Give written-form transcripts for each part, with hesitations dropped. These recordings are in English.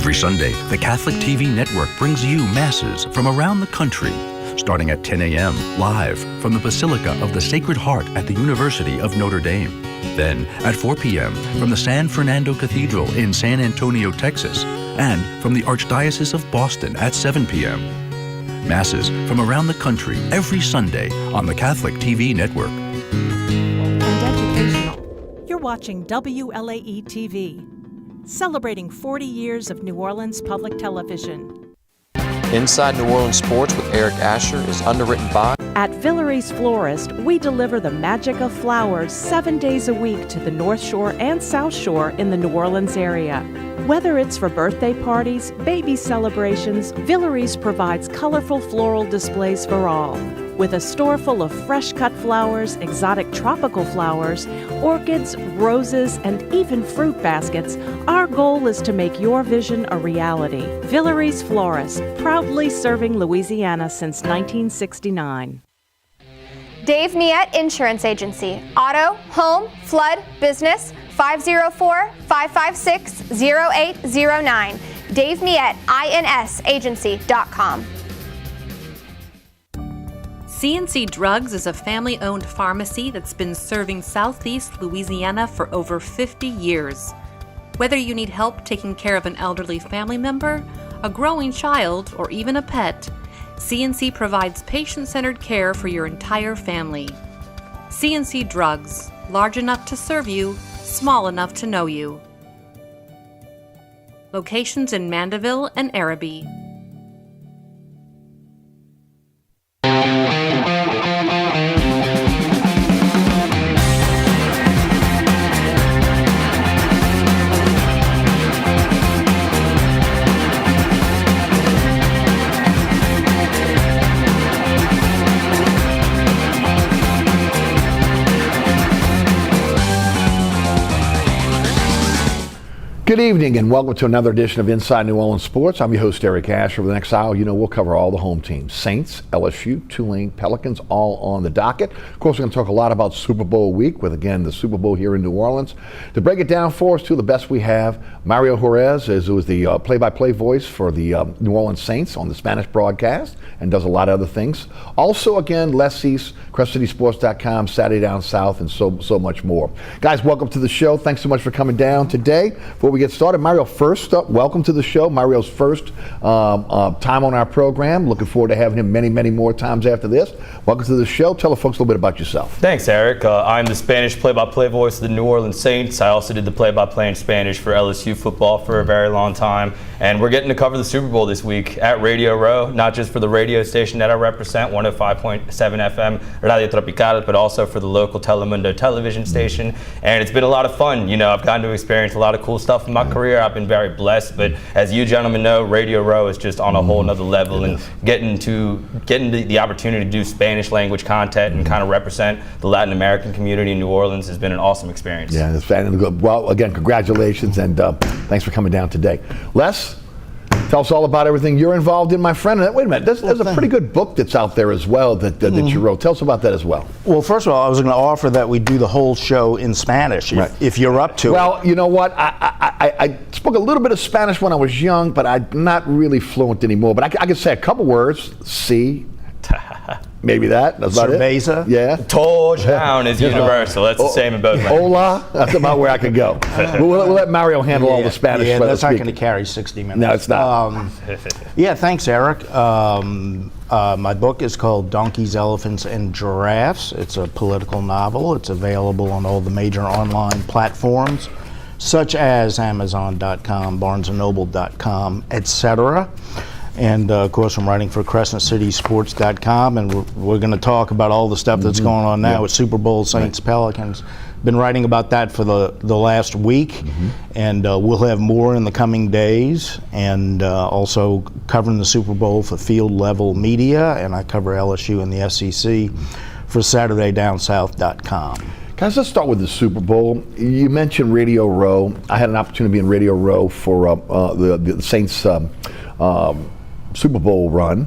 Every Sunday, the Catholic TV network brings you masses from around the country, starting at 10 a.m. live from the Basilica of the Sacred Heart at the University of Notre Dame. Then at 4 p.m. from the San Fernando Cathedral in San Antonio, Texas, and from the Archdiocese of Boston at 7 p.m. Masses from around the country every Sunday on the Catholic TV network. And educational. You're watching WLAE-TV, celebrating 40 years of New Orleans public television. Inside New Orleans Sports with Eric Asher is underwritten by... At Villere's Florist, we deliver the magic of flowers 7 days a week to the North Shore and South Shore in the New Orleans area. Whether it's for birthday parties, baby celebrations, Villere's provides colorful floral displays for all. With a store full of fresh-cut flowers, exotic tropical flowers, orchids, roses, and even fruit baskets, our goal is to make your vision a reality. Villere's Florist, proudly serving Louisiana since 1969. Dave Miette Insurance Agency. Auto, home, flood, business, 504-556-0809. Dave Miette, INSagency.com. C&C Drugs is a family-owned pharmacy that's been serving Southeast Louisiana for over 50 years. Whether you need help taking care of an elderly family member, a growing child, or even a pet, C&C provides patient-centered care for your entire family. C&C Drugs, large enough to serve you, small enough to know you. Locations in Mandeville and Araby. Good evening and welcome to another edition of Inside New Orleans Sports. I'm your host, Eric Asher. For the next hour, we'll cover all the home teams. Saints, LSU, Tulane, Pelicans, all on the docket. Of course, we're going to talk a lot about Super Bowl week with, again, the Super Bowl here in New Orleans. To break it down for us, to the best we have, Mario Jerez, who is the play-by-play voice for the New Orleans Saints on the Spanish broadcast and does a lot of other things. Also, again, Les Cease, CrestCitySports.com, Saturday Down South, and so much more. Guys, welcome to the show. Thanks so much for coming down today. Before we get started, Mario, first up, welcome to the show. Mario's first time on our program. Looking forward to having him many more times after this. Welcome to the show. Tell the folks a little bit about yourself. Thanks, Eric. I'm the Spanish play-by-play voice of the New Orleans Saints. I also did the play-by-play in Spanish for LSU football for a very long time. And we're getting to cover the Super Bowl this week at Radio Row, not just for the radio station that I represent, 105.7 FM, Radio Tropical, but also for the local Telemundo television station. And it's been a lot of fun. You know, I've gotten to experience a lot of cool stuff in my career. I've been very blessed, but as you gentlemen know, Radio Row is just on a whole nother level, and getting the opportunity to do Spanish language content and kind of represent the Latin American community in New Orleans has been an awesome experience. Yeah, it's fantastic. Well, again, congratulations, and thanks for coming down today. Les, tell us all about everything you're involved in, my friend. Wait a minute, there's a pretty good book that's out there as well that you wrote. Tell us about that as well. Well, first of all, I was going to offer that we do the whole show in Spanish, if you're up to it. Well, you know what? I spoke a little bit of Spanish when I was young, but I'm not really fluent anymore. But I can say a couple words. Sí. Maybe that's about Cerveza. It. Yeah. Touchdown is universal. That's the same in both languages. Hola. That's about where I could go. We'll let Mario handle all the Spanish. Yeah, that's not going to carry 60 minutes. No, it's not. Yeah, thanks, Eric. My book is called Donkeys, Elephants, and Giraffes. It's a political novel. It's available on all the major online platforms, such as Amazon.com, BarnesandNoble.com, etc. And of course, I'm writing for CrescentCitySports.com, and we're going to talk about all the stuff that's going on now with Super Bowl, Saints, Pelicans. Been writing about that for the last week, and we'll have more in the coming days, and also covering the Super Bowl for Field Level Media, and I cover LSU and the SEC for SaturdayDownSouth.com. Guys, let's start with the Super Bowl. You mentioned Radio Row. I had an opportunity to be in Radio Row for the Saints Super Bowl run.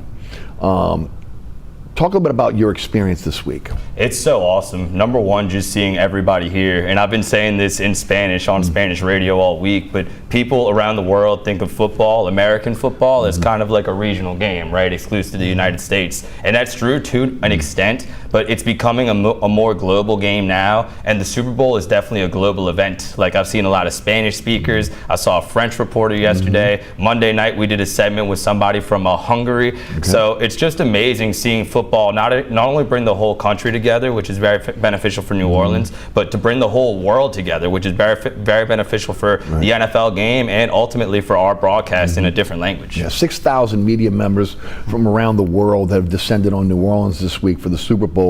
Talk a little bit about your experience this week. It's so awesome. Number one, just seeing everybody here. And I've been saying this in Spanish on Spanish radio all week, but people around the world think of football, American football, as kind of like a regional game, right? Exclusive to the United States. And that's true to an extent, but it's becoming a more global game now. And the Super Bowl is definitely a global event. Like, I've seen a lot of Spanish speakers. I saw a French reporter yesterday. Monday night, we did a segment with somebody from Hungary. So it's just amazing seeing football not only bring the whole country together, which is very beneficial for New Orleans, but to bring the whole world together, which is very beneficial for the NFL game and ultimately for our broadcast in a different language. Yeah, 6,000 media members from around the world that have descended on New Orleans this week for the Super Bowl.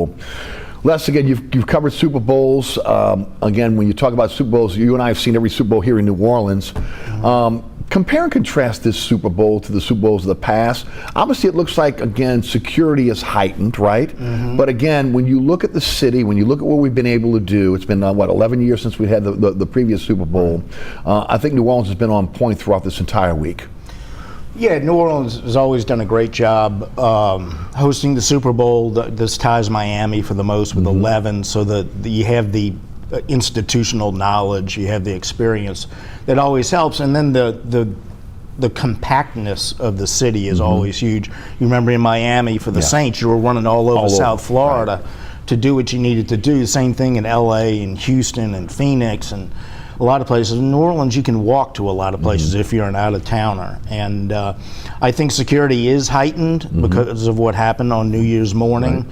Les, again, you've covered Super Bowls. Again, when you talk about Super Bowls, you and I have seen every Super Bowl here in New Orleans. Compare and contrast this Super Bowl to the Super Bowls of the past. Obviously, it looks like, again, security is heightened, right? But again, when you look at the city, when you look at what we've been able to do, it's been, 11 years since we had the previous Super Bowl. I think New Orleans has been on point throughout this entire week. Yeah, New Orleans has always done a great job hosting the Super Bowl. This ties Miami for the most with 11, so that you have the institutional knowledge, you have the experience that always helps, and then the compactness of the city is always huge. You remember in Miami for the Saints, you were running all over South Florida to do what you needed to do. The same thing in LA and Houston and Phoenix and a lot of places. In New Orleans, you can walk to a lot of places if you're an out-of-towner. And I think security is heightened because of what happened on New Year's morning.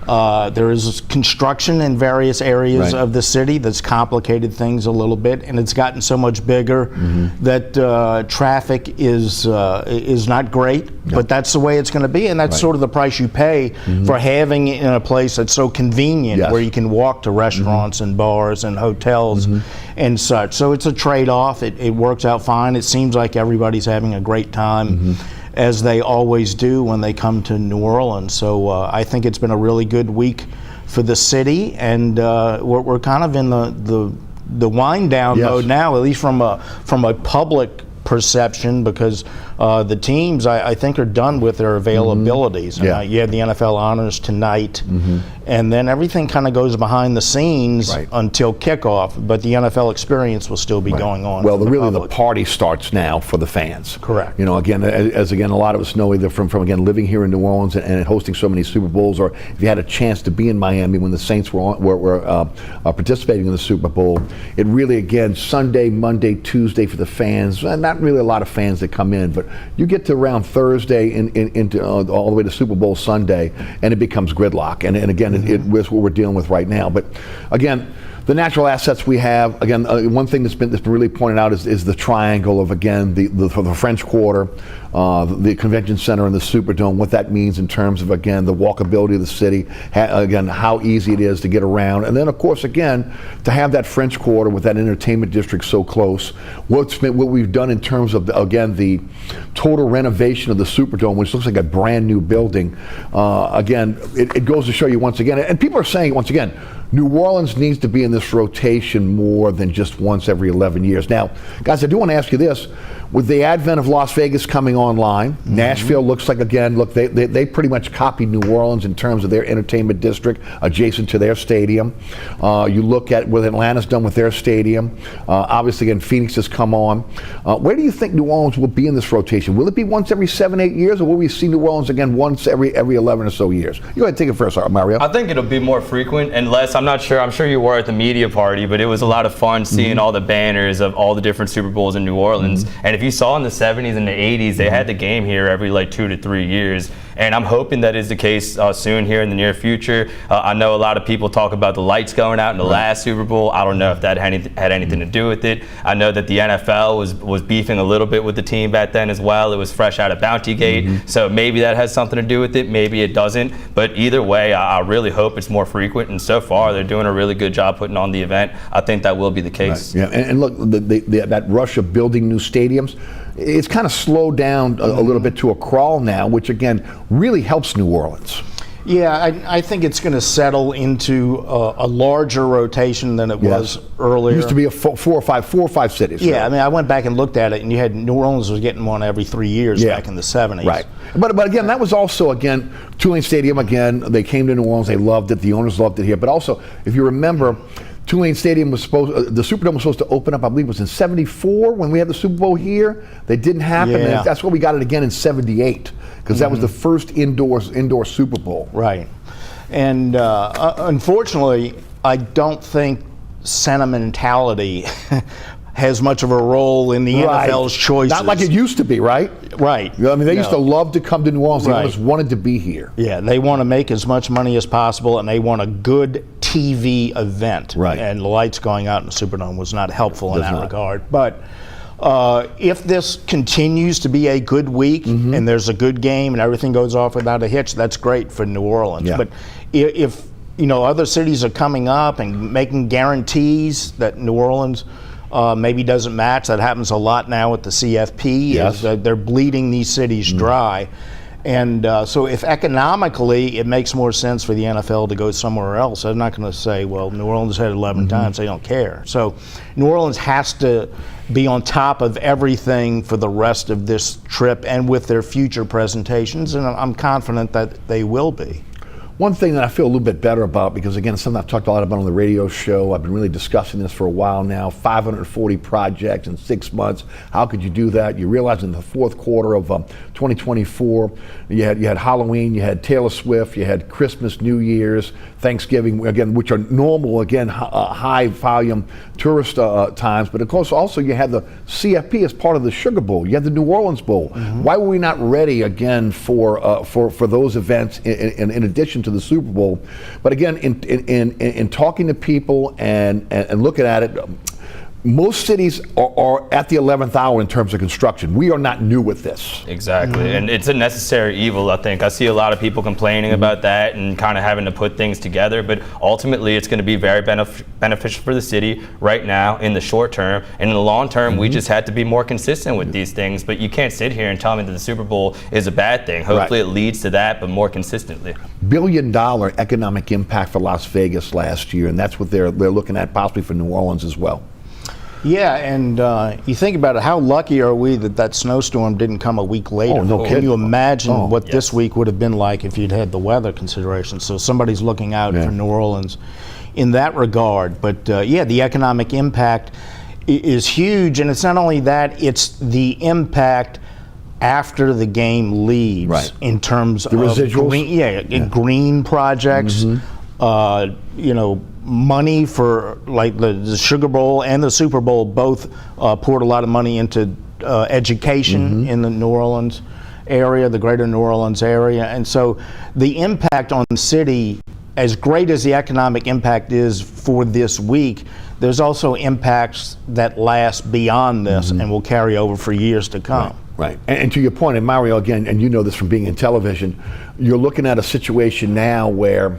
There is construction in various areas of the city that's complicated things a little bit, and it's gotten so much bigger that traffic is not great, but that's the way it's going to be, and that's sort of the price you pay for having it in a place that's so convenient where you can walk to restaurants and bars and hotels and such. So it's a trade-off. It works out fine. It seems like everybody's having a great time. As they always do when they come to New Orleans. So I think it's been a really good week for the city, and we're kind of in the wind down mode now, at least from a public perception, because the teams I think are done with their availabilities. You have the NFL honors tonight, and then everything kind of goes behind the scenes until kickoff, but the NFL experience will still be going on. Well, the party starts now for the fans. Correct. You know, again, as a lot of us know, either from again living here in New Orleans and hosting so many Super Bowls, or if you had a chance to be in Miami when the Saints were participating in the Super Bowl, it really, again, Sunday, Monday, Tuesday for the fans. Not really a lot of fans that come in, but you get to around Thursday into all the way to Super Bowl Sunday, and it becomes gridlock. And again, it's what we're dealing with right now. But again, the natural assets we have, again, one thing that's been really pointed out is the triangle of, again, the French Quarter, the Convention Center and the Superdome, what that means in terms of, again, the walkability of the city, again, how easy it is to get around. And then, of course, again, to have that French Quarter with that entertainment district so close, what we've done in terms of, again, the total renovation of the Superdome, which looks like a brand new building, again, it goes to show you once again, and people are saying once again, New Orleans needs to be in this rotation more than just once every 11 years. Now, guys, I do want to ask you this. With the advent of Las Vegas coming online, Nashville looks like, again, look, they pretty much copied New Orleans in terms of their entertainment district adjacent to their stadium. You look at what Atlanta's done with their stadium. Obviously, again, Phoenix has come on. Where do you think New Orleans will be in this rotation? Will it be once every 7-8 years, or will we see New Orleans again once every 11 or so years? You go ahead and take it first, Mario. I think it'll be more frequent, unless, I'm not sure, I'm sure you were at the media party, but it was a lot of fun seeing all the banners of all the different Super Bowls in New Orleans. And if you saw in the 70s and the 80s, they had the game here every 2 to 3 years. And I'm hoping that is the case soon here in the near future. I know a lot of people talk about the lights going out in the last Super Bowl. I don't know if that had anything to do with it. I know that the NFL was beefing a little bit with the team back then as well. It was fresh out of Bountygate. So maybe that has something to do with it. Maybe it doesn't. But either way, I really hope it's more frequent. And so far, they're doing a really good job putting on the event. I think that will be the case. Yeah, and look, that rush of building new stadiums, it's kind of slowed down a little bit to a crawl now, which again really helps New Orleans. Yeah, I think it's going to settle into a larger rotation than it was earlier. It used to be a four or five cities. Yeah, right? I mean, I went back and looked at it, and you had New Orleans was getting one every 3 years back in the 70s. Right. But again, that was also, again, Tulane Stadium, again, they came to New Orleans, they loved it, the owners loved it here. But also, if you remember, Tulane Stadium was the Superdome was supposed to open up, I believe it was in 74 when we had the Super Bowl here. That didn't happen. Yeah. And that's why we got it again in 78, because that was the first indoor Super Bowl. Right. And unfortunately, I don't think sentimentality has much of a role in the NFL's choices. Not like it used to be, right? Right. I mean, they used to love to come to New Orleans. They Right. just wanted to be here. Yeah, they want to make as much money as possible, and they want a good TV event. Right. And the lights going out in the Superdome was not helpful in Does that not. regard. But if this continues to be a good week and there's a good game and everything goes off without a hitch, that's great for New Orleans. Yeah. But if other cities are coming up and making guarantees that New Orleans maybe doesn't match, that happens a lot now with the CFP. Yes. They're bleeding these cities dry. And so if economically it makes more sense for the NFL to go somewhere else, they're not going to say, well, New Orleans had 11 times, they don't care. So New Orleans has to be on top of everything for the rest of this trip and with their future presentations, and I'm confident that they will be. One thing that I feel a little bit better about, because again, it's something I've talked a lot about on the radio show, I've been really discussing this for a while now, 540 projects in 6 months. How could you do that? You realize in the fourth quarter of 2024, you had Halloween, you had Taylor Swift, you had Christmas, New Year's, Thanksgiving, again, which are normal, again, high volume tourist times. But of course, also you had the CFP as part of the Sugar Bowl. You had the New Orleans Bowl. Why were we not ready again for those events in addition to the Super Bowl? But again, in talking to people and looking at it, most cities are at the 11th hour in terms of construction. We are not new with this. Exactly, and it's a necessary evil, I think. I see a lot of people complaining about that and kind of having to put things together, but ultimately it's going to be very beneficial for the city right now in the short term. And in the long term, we just had to be more consistent with these things, but you can't sit here and tell me that the Super Bowl is a bad thing. Hopefully it leads to that, but more consistently. $1 billion economic impact for Las Vegas last year, and that's what they're looking at possibly for New Orleans as well. Yeah, and you think about it, how lucky are we that snowstorm didn't come a week later? Oh, no Can kidding. you imagine what yes. this week would have been like if you'd had the weather considerations? So somebody's looking out for New Orleans in that regard. But yeah, the economic impact is huge, and it's not only that, it's the impact after the game leaves in terms of residuals? Green projects, money for like the Sugar Bowl and the Super Bowl both poured a lot of money into education in the New Orleans area, the greater New Orleans area. And so the impact on the city, as great as the economic impact is for this week, there's also impacts that last beyond this and will carry over for years to come. Right. And to your point, and Mario, again, and you know this from being in television, you're looking at a situation now where,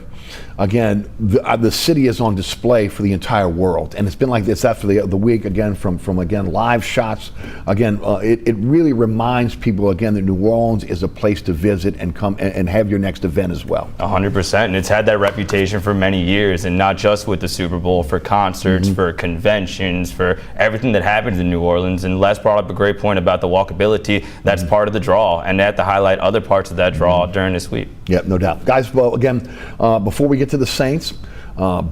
again, the city is on display for the entire world. And it's been like this after the week, again, from again, live shots. Again, it really reminds people, again, that New Orleans is a place to visit and come and have your next event as well. 100%, and it's had that reputation for many years, and not just with the Super Bowl, for concerts, for conventions, for everything that happens in New Orleans. And Les brought up a great point about the walkability. That's part of the draw, and they have to highlight other parts of that draw during this week. Yeah, no doubt. Guys, well, again, before we get to the Saints,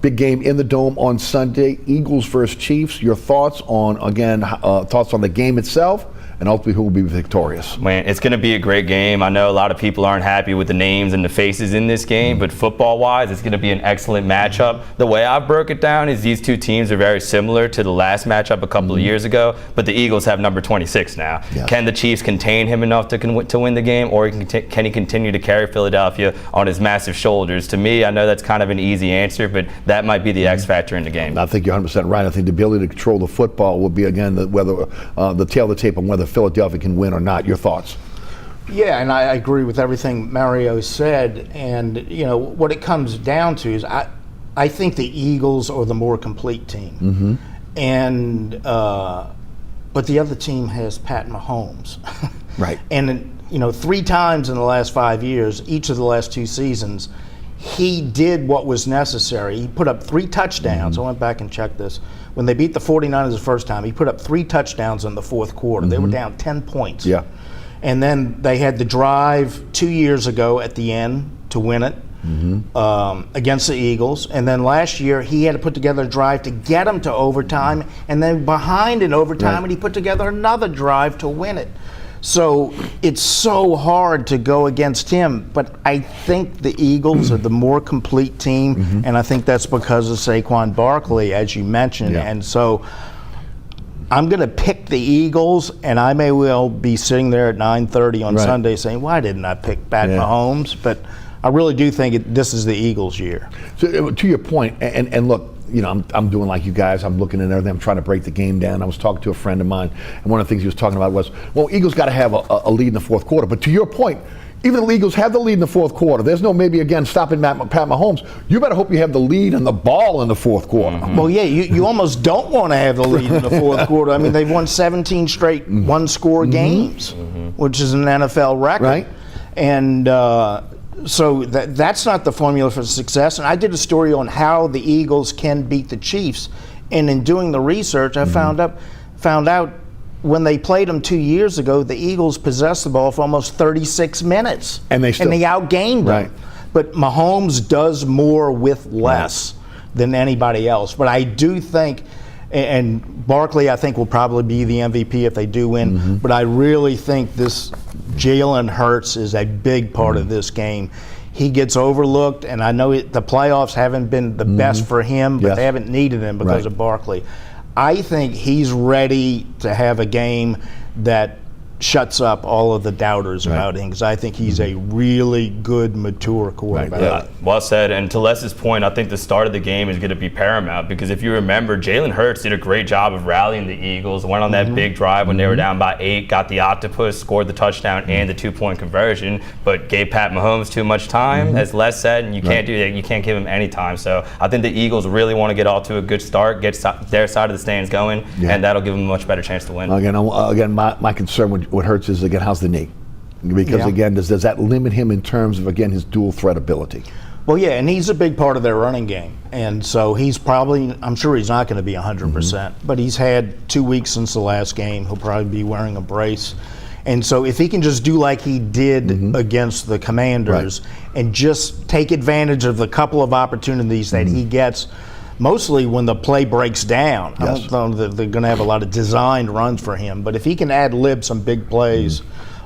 big game in the Dome on Sunday, Eagles versus Chiefs. Your thoughts on, again, thoughts on the game itself, and ultimately who will be victorious? Man, it's going to be a great game. I know a lot of people aren't happy with the names and the faces in this game, but football-wise, it's going to be an excellent matchup. The way I broke it down is these two teams are very similar to the last matchup a couple of years ago, but the Eagles have number 26 now. Yeah. Can the Chiefs contain him enough to win the game, or can he continue to carry Philadelphia on his massive shoulders? To me, I know that's kind of an easy answer, but that might be the X factor in the game. I think you're 100% right. I think the ability to control the football will be, again, whether the tail of the tape on whether Philadelphia can win or not. Your thoughts? Yeah, and I agree with everything Mario said. And, what it comes down to is I think the Eagles are the more complete team. And but the other team has Pat Mahomes. Right. And 3 times in the last 5 years, each of the last 2 seasons, he did what was necessary. He put up 3 touchdowns. I went back and checked this. When they beat the 49ers the first time, he put up 3 touchdowns in the fourth quarter. They were down 10 points. Yeah. And then they had the drive 2 years ago at the end to win it against the Eagles. And then last year, he had to put together a drive to get them to overtime. And then behind in overtime, and he put together another drive to win it. So it's so hard to go against him, but I think the Eagles are the more complete team, and I think that's because of Saquon Barkley, as you mentioned. And so I'm going to pick the Eagles, and I may well be sitting there at 9:30 on Sunday saying, why didn't I pick Pat Mahomes? But I really do think this is the Eagles' year. So, to your point, and look, I'm doing like you guys. I'm looking at everything. I'm trying to break the game down. I was talking to a friend of mine, and one of the things he was talking about was, well, Eagles got to have a lead in the fourth quarter. But to your point, even the Eagles have the lead in the fourth quarter. There's no maybe, again, stopping Pat Mahomes. You better hope you have the lead and the ball in the fourth quarter. Well, yeah, you almost don't want to have the lead in the fourth quarter. I mean, they've won 17 straight one-score games, which is an NFL record. Right. And so that's not the formula for success. And I did a story on how the Eagles can beat the Chiefs. And in doing the research, I found out when they played them 2 years ago, the Eagles possessed the ball for almost 36 minutes. And they outgained them. But Mahomes does more with less than anybody else. But I do think, and Barkley, I think, will probably be the MVP if they do win. But I really think this Jalen Hurts is a big part of this game. He gets overlooked, and I know the playoffs haven't been the best for him, but they haven't needed him because of Barkley. I think he's ready to have a game that shuts up all of the doubters about him, because I think he's a really good, mature quarterback. Yeah, well said. And to Les's point, I think the start of the game is going to be paramount, because if you remember, Jalen Hurts did a great job of rallying the Eagles, went on that big drive when they were down by 8, got the octopus, scored the touchdown and the 2-point conversion, but gave Pat Mahomes too much time, as Les said, and you can't do that. You can't give him any time. So I think the Eagles really want to get off to a good start, get their side of the stands going, and that'll give them a much better chance to win. Again, my concern with what Hurts is, again, how's the knee? Because again, does that limit him in terms of, again, his dual threat ability? Well, yeah, and he's a big part of their running game. And so he's probably, I'm sure he's not going to be 100%, but he's had 2 weeks since the last game. He'll probably be wearing a brace. And so if he can just do like he did against the Commanders and just take advantage of the couple of opportunities that he gets, mostly when the play breaks down. I don't know that they're going to have a lot of designed runs for him, but if he can ad-lib some big plays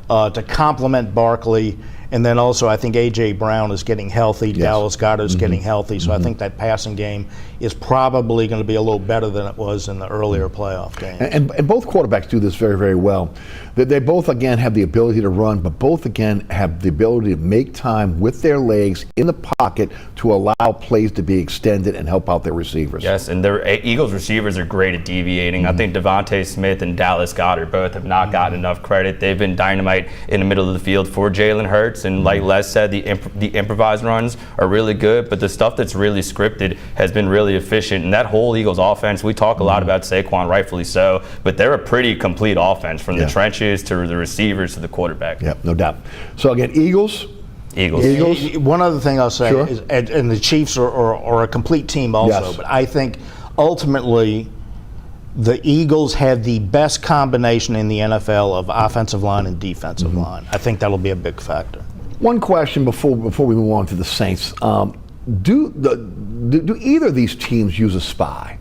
to complement Barkley, and then also I think A.J. Brown is getting healthy, Dallas Goedert's getting healthy, so I think that passing game is probably going to be a little better than it was in the earlier playoff games. And both quarterbacks do this very, very well. They both, again, have the ability to run, but both, again, have the ability to make time with their legs in the pocket to allow plays to be extended and help out their receivers. Yes, and their Eagles receivers are great at deviating. I think Devontae Smith and Dallas Goedert both have not gotten enough credit. They've been dynamite in the middle of the field for Jalen Hurts, and like Les said, the improvised runs are really good, but the stuff that's really scripted has been really efficient. And that whole Eagles offense, we talk a lot about Saquon, rightfully so, but they're a pretty complete offense from the trenches to the receivers to the quarterback. Yeah, no doubt. So again, Eagles. One other thing I'll say is, and the Chiefs are a complete team also, but I think ultimately the Eagles have the best combination in the NFL of offensive line and defensive line. I think that'll be a big factor. One question before we move on to the Saints. Do either of these teams use a spy?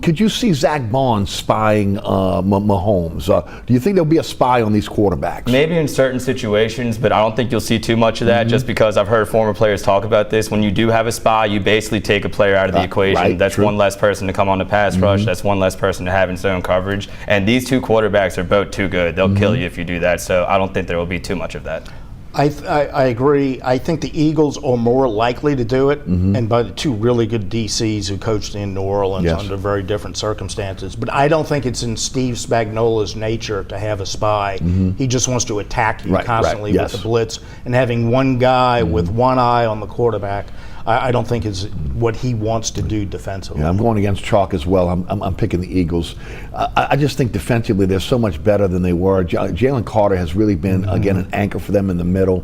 Could you see Zach Bond spying Mahomes? Do you think there'll be a spy on these quarterbacks? Maybe in certain situations, but I don't think you'll see too much of that, just because I've heard former players talk about this. When you do have a spy, you basically take a player out of the equation. That's one less person to come on the pass rush. That's one less person to have in zone coverage. And these two quarterbacks are both too good. They'll kill you if you do that. So I don't think there will be too much of that. I agree. I think the Eagles are more likely to do it, and by the two really good DCs who coached in New Orleans under very different circumstances. But I don't think it's in Steve Spagnuolo's nature to have a spy. He just wants to attack you constantly with the blitz, and having one guy with one eye on the quarterback. I don't think is what he wants to do defensively. Yeah, I'm going against chalk as well. I'm picking the Eagles. I just think defensively they're so much better than they were. Jalen Carter has really been, again, an anchor for them in the middle.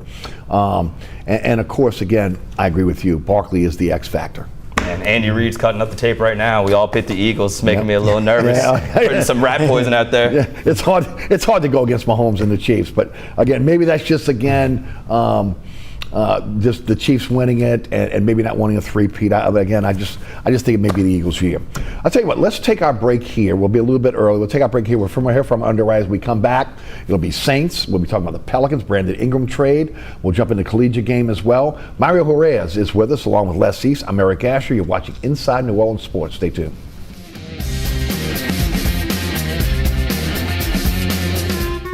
And of course, again, I agree with you. Barkley is the X factor. And Andy Reid's cutting up the tape right now. We all picked the Eagles, making me a little nervous. Putting some rat poison out there. Yeah, it's hard to go against Mahomes and the Chiefs. But again, maybe that's just just the Chiefs winning it and maybe not wanting a three-peat. Again, I just think it may be the Eagles' year. I'll tell you what, let's take our break here. We'll be a little bit early. We'll take our break here. We're from Underwriters. We come back. It'll be Saints. We'll be talking about the Pelicans, Brandon Ingram trade. We'll jump into collegiate game as well. Mario Jerez is with us along with Les East. I'm Eric Asher. You're watching Inside New Orleans Sports. Stay tuned.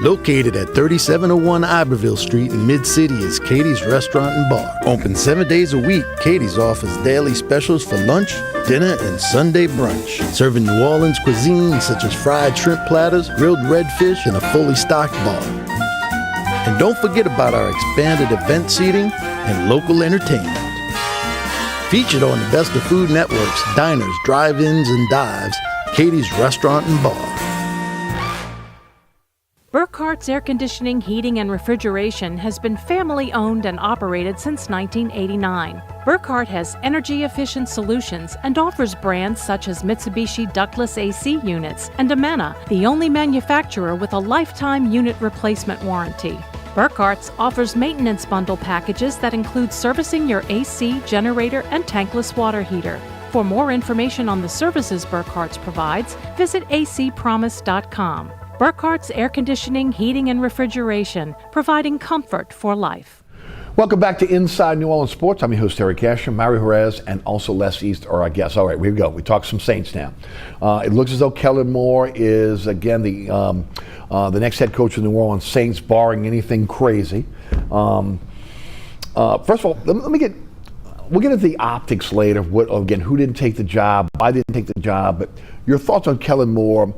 Located at 3701 Iberville Street in Mid-City is Katie's Restaurant and Bar. Open 7 days a week, Katie's offers daily specials for lunch, dinner, and Sunday brunch. Serving New Orleans cuisine such as fried shrimp platters, grilled redfish, and a fully stocked bar. And don't forget about our expanded event seating and local entertainment. Featured on the Best of Food Network's diners, drive-ins, and dives, Katie's Restaurant and Bar. Burkhart's Air Conditioning, Heating, and Refrigeration has been family-owned and operated since 1989. Burkhart has energy-efficient solutions and offers brands such as Mitsubishi ductless AC units and Amana, the only manufacturer with a lifetime unit replacement warranty. Burkhart's offers maintenance bundle packages that include servicing your AC, generator, and tankless water heater. For more information on the services Burkhart's provides, visit acpromise.com. Burkhart's Air Conditioning, Heating, and Refrigeration, providing comfort for life. Welcome back to Inside New Orleans Sports. I'm your host, Eric Asher. Mario Jerez and also Les East are our guests. All right, here we go. We talk some Saints now. It looks as though Kellen Moore is, again, the next head coach of the New Orleans Saints, barring anything crazy. First of all, we'll get into the optics later. Who didn't take the job, why didn't take the job, but your thoughts on Kellen Moore.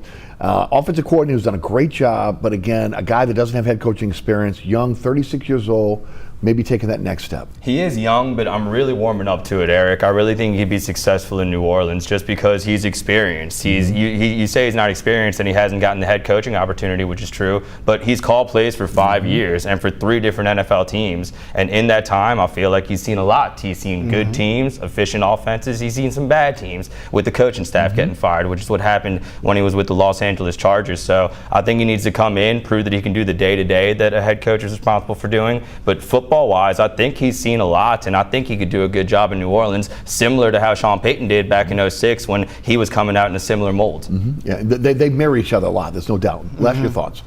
Offensive coordinator who's done a great job, but again, a guy that doesn't have head coaching experience, young, 36 years old, maybe taking that next step. He is young, but I'm really warming up to it, Eric. I really think he'd be successful in New Orleans just because he's experienced. You say he's not experienced and he hasn't gotten the head coaching opportunity, which is true, but he's called plays for 5 years and for 3 different NFL teams. And in that time, I feel like he's seen a lot. He's seen good teams, efficient offenses. He's seen some bad teams with the coaching staff getting fired, which is what happened when he was with the Los Angeles Chargers. So I think he needs to come in, prove that he can do the day-to-day that a head coach is responsible for doing. But football-wise, I think he's seen a lot, and I think he could do a good job in New Orleans, similar to how Sean Payton did back in '06 when he was coming out in a similar mold. Yeah, they mirror each other a lot, there's no doubt. Les, your thoughts?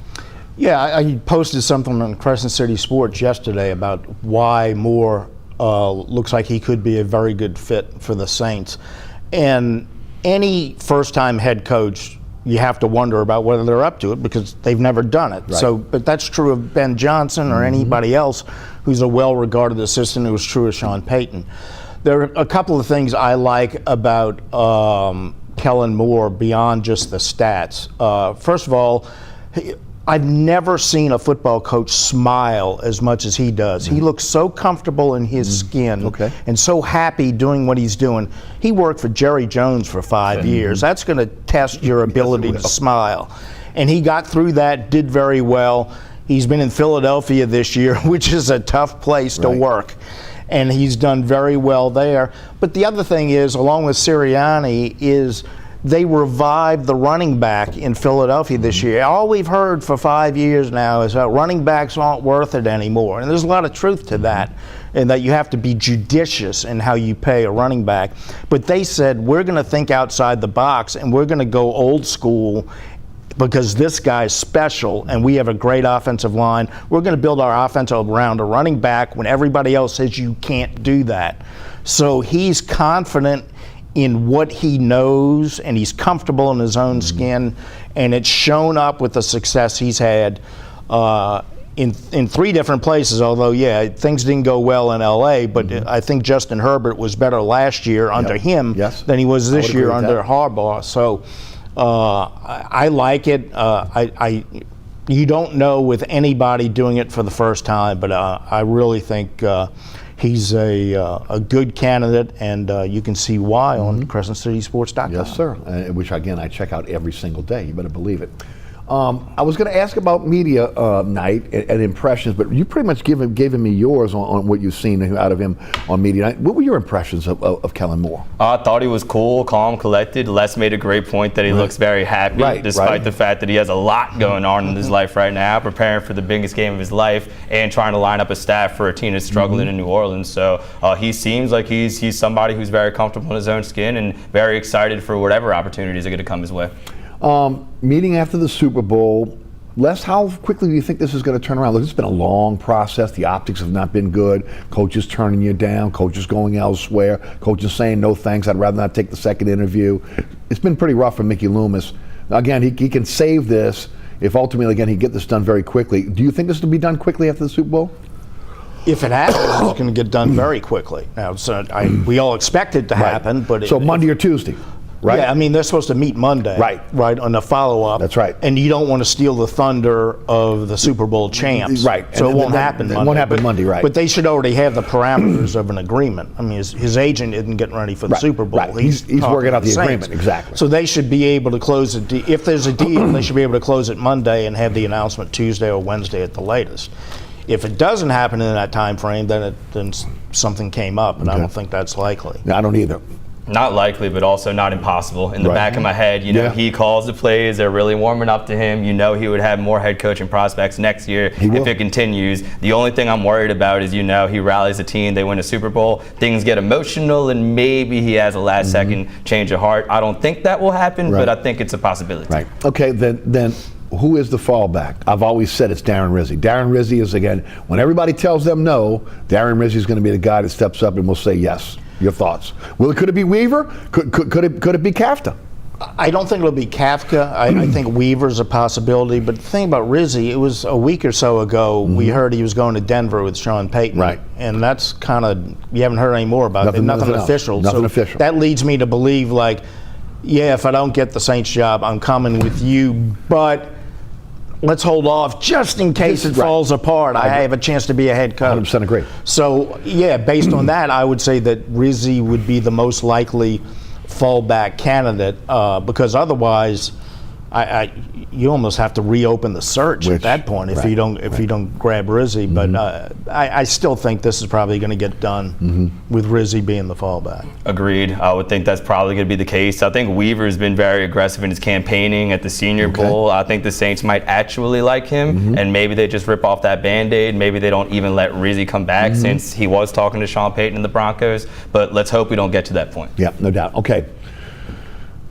Yeah, I posted something on Crescent City Sports yesterday about why Moore looks like he could be a very good fit for the Saints. And any first-time head coach, you have to wonder about whether they're up to it because they've never done it. Right. So, but that's true of Ben Johnson or anybody else who's a well-regarded assistant. It was true of Sean Payton. There are a couple of things I like about Kellen Moore beyond just the stats. First of all, I've never seen a football coach smile as much as he does. He looks so comfortable in his skin and so happy doing what he's doing. He worked for Jerry Jones for 5 years. That's going to test your ability to smile. And he got through that, did very well. He's been in Philadelphia this year, which is a tough place to work. And he's done very well there. But the other thing is, along with Sirianni, is they revived the running back in Philadelphia this year. All we've heard for 5 years now is that running backs aren't worth it anymore. And there's a lot of truth to that, and that you have to be judicious in how you pay a running back. But they said, we're going to think outside the box, and we're going to go old school because this guy's special, and we have a great offensive line. We're going to build our offense around a running back when everybody else says you can't do that. So he's confident in what he knows, and he's comfortable in his own skin, and it's shown up with the success he's had in 3 different places. Although, yeah, things didn't go well in LA, but I think Justin Herbert was better last year under him than he was this year under Harbaugh. So I like it. You don't know with anybody doing it for the first time, but I really think he's a good candidate, and you can see why on CrescentCitySports.com. Yes, sir. Which, again, I check out every single day. You better believe it. I was going to ask about media night and impressions, but you pretty much given me yours on what you've seen out of him on media night. What were your impressions of Kellen Moore? I thought he was cool, calm, collected. Les made a great point that he looks very happy, despite the fact that he has a lot going on in his life right now, preparing for the biggest game of his life and trying to line up a staff for a team that's struggling in New Orleans. So he seems like he's somebody who's very comfortable in his own skin and very excited for whatever opportunities are going to come his way. Meeting after the Super Bowl, Les, how quickly do you think this is going to turn around? Look, it's been a long process. The optics have not been good. Coaches turning you down, coaches going elsewhere, coaches saying no thanks, I'd rather not take the second interview. It's been pretty rough for Mickey Loomis. Again, he can save this if ultimately, again, he get this done very quickly. Do you think this will be done quickly after the Super Bowl? If it happens, it's going to get done very quickly. Now, we all expect it to happen, but so Monday or Tuesday. Right. Yeah, I mean, they're supposed to meet Monday. Right, on the follow-up. That's right. And you don't want to steal the thunder of the Super Bowl champs. Right. So it won't happen Monday. It won't happen Monday, right. But they should already have the parameters of an agreement. I mean, his agent isn't getting ready for the Super Bowl. Right. He's working out the agreement, exactly. So they should be able to close it. If there's a deal, they should be able to close it Monday and have the announcement Tuesday or Wednesday at the latest. If it doesn't happen in that time frame, then something came up, and I don't think that's likely. No, I don't either. Not likely, but also not impossible. In the back of my head, you know, he calls the plays. They're really warming up to him. You know he would have more head coaching prospects next year if it continues. The only thing I'm worried about is, he rallies a team, they win a Super Bowl, things get emotional, and maybe he has a last-second change of heart. I don't think that will happen, but I think it's a possibility. Right. Okay, then who is the fallback? I've always said it's Darren Rizzi. Darren Rizzi is, again, when everybody tells them no, Darren Rizzi is going to be the guy that steps up and will say yes. Your thoughts? Well, could it be Weaver? Could it be Kafka? I don't think it'll be Kafka. I think Weaver's a possibility. But the thing about Rizzi, it was a week or so ago, we heard he was going to Denver with Sean Payton. Right. And that's kind of, you haven't heard any more about it. Nothing official. Nothing official. That leads me to believe, if I don't get the Saints job, I'm coming with you. But let's hold off just in case it falls apart. I have a chance to be a head coach. 100% agree. So, based on that, I would say that Rizzi would be the most likely fallback candidate because otherwise, you almost have to reopen the search at that point if you don't grab Rizzi. But I still think this is probably going to get done with Rizzi being the fallback. Agreed. I would think that's probably going to be the case. I think Weaver's been very aggressive in his campaigning at the Senior Bowl. I think the Saints might actually like him, and maybe they just rip off that Band-Aid. Maybe they don't even let Rizzi come back since he was talking to Sean Payton and the Broncos. But let's hope we don't get to that point. Yeah, no doubt. Okay.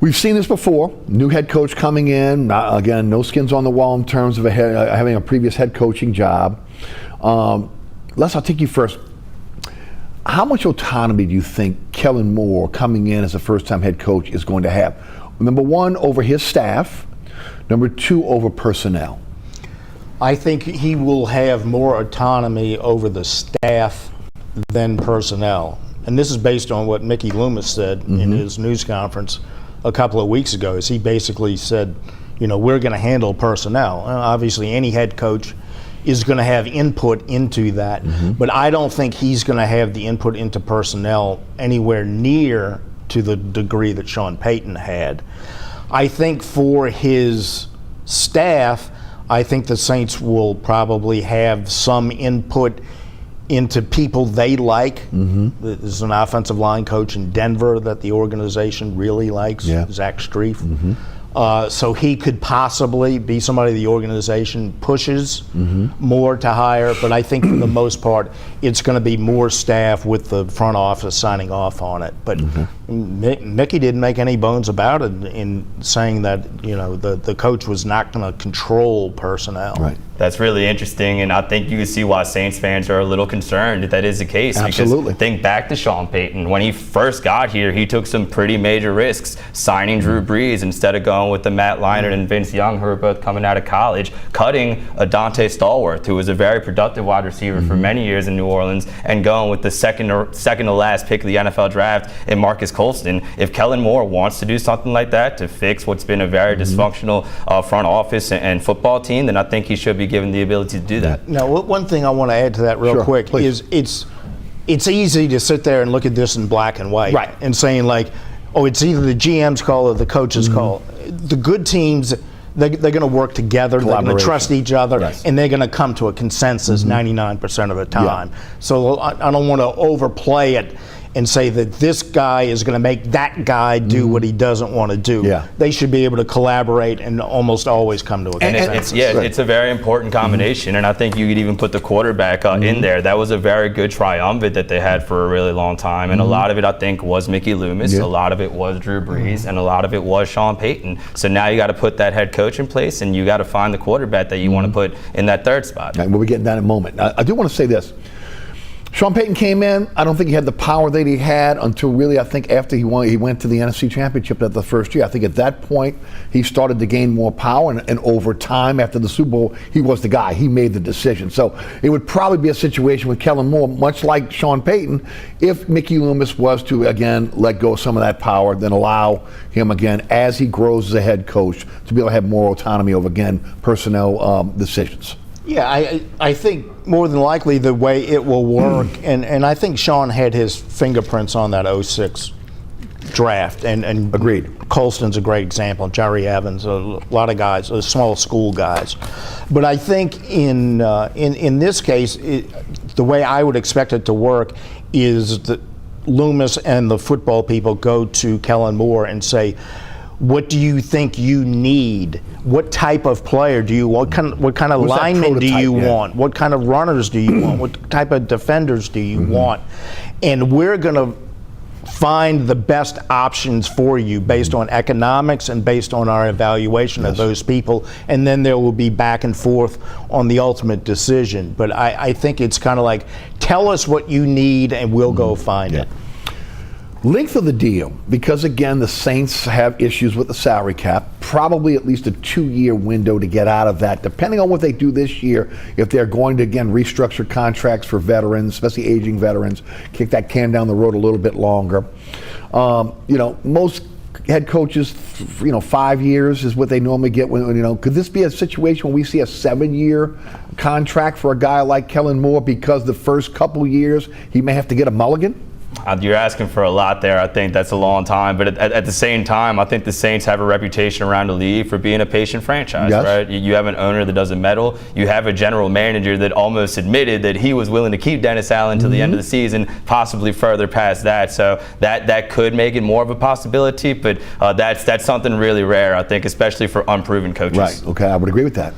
We've seen this before. New head coach coming in. Again, no skins on the wall in terms of having a previous head coaching job. Les, I'll take you first. How much autonomy do you think Kellen Moore coming in as a first-time head coach is going to have? Number one, over his staff. Number two, over personnel. I think he will have more autonomy over the staff than personnel. And this is based on what Mickey Loomis said in his news conference a couple of weeks ago, is he basically said, we're going to handle personnel. Obviously, any head coach is going to have input into that, but I don't think he's going to have the input into personnel anywhere near to the degree that Sean Payton had. I think for his staff, I think the Saints will probably have some input into people they like. There's an offensive line coach in Denver that the organization really likes, Zach Strief. So he could possibly be somebody the organization pushes more to hire, but I think for the most part, it's going to be more staff with the front office signing off on it. But Mickey didn't make any bones about it in saying that the coach was not going to control personnel. Right. That's really interesting, and I think you can see why Saints fans are a little concerned if that is the case. Absolutely. Because think back to Sean Payton. When he first got here, he took some pretty major risks, signing Drew Brees instead of going with the Matt Leinart and Vince Young, who were both coming out of college, cutting a Dante Stallworth, who was a very productive wide receiver for many years in New Orleans, and going with the second to last pick of the NFL draft in Marcus Colston. If Kellen Moore wants to do something like that to fix what's been a very dysfunctional front office and football team, then I think he should be given the ability to do that. Now, one thing I want to add to that real quick please. is it's easy to sit there and look at this in black and white, Right. and saying like, oh, it's either the GM's call or the coach's call. The good teams, they're going to work together, they're going to trust each other, Yes. and they're going to come to a consensus 99% of the time. So I don't want to overplay it and say that this guy is going to make that guy do what he doesn't want to do. Yeah. They should be able to collaborate and almost always come to a consensus. It's a very important combination, and I think you could even put the quarterback in there. That was a very good triumvirate that they had for a really long time, and a lot of it, I think, was Mickey Loomis, a lot of it was Drew Brees, and a lot of it was Sean Payton. So now you got to put that head coach in place, and you got to find the quarterback that you want to put in that third spot. Right, we'll be getting that in a moment. I do want to say this. Sean Payton came in. I don't think he had the power that he had until really, I think, after he went to the NFC Championship at the first year. I think at that point, he started to gain more power, and over time, after the Super Bowl, he was the guy. He made the decision. So it would probably be a situation with Kellen Moore, much like Sean Payton, if Mickey Loomis was to, again, let go of some of that power, then allow him, again, as he grows as a head coach, to be able to have more autonomy over, again, personnel decisions. Yeah, I think more than likely the way it will work, and I think Sean had his fingerprints on that 06 draft. And agreed. Colston's a great example. Jerry Evans, a lot of guys, small school guys. But I think in this case, the way I would expect it to work is that Loomis and the football people go to Kellen Moore and say, what do you think you need? What type of player do you want? What kind of linemen do you want? What kind of runners do you want? What type of defenders do you want? And we're going to find the best options for you based on economics and based on our evaluation of those people. And then there will be back and forth on the ultimate decision. But I think it's kind of like, tell us what you need and we'll go find it. Length of the deal, because again, the Saints have issues with the salary cap, probably at least a 2-year window to get out of that, depending on what they do this year, if they're going to, again, restructure contracts for veterans, especially aging veterans, kick that can down the road a little bit longer. Most head coages, 5 years is what they normally get. Could this be a situation when we see a 7-year contract for a guy like Kellen Moore because the first couple years he may have to get a mulligan? You're asking for a lot there. I think that's a long time. But at the same time, I think the Saints have a reputation around the league for being a patient franchise, right? You have an owner that doesn't meddle. You have a general manager that almost admitted that he was willing to keep Dennis Allen till the end of the season, possibly further past that. So that could make it more of a possibility. But that's something really rare, I think, especially for unproven coaches. Right. Okay, I would agree with that.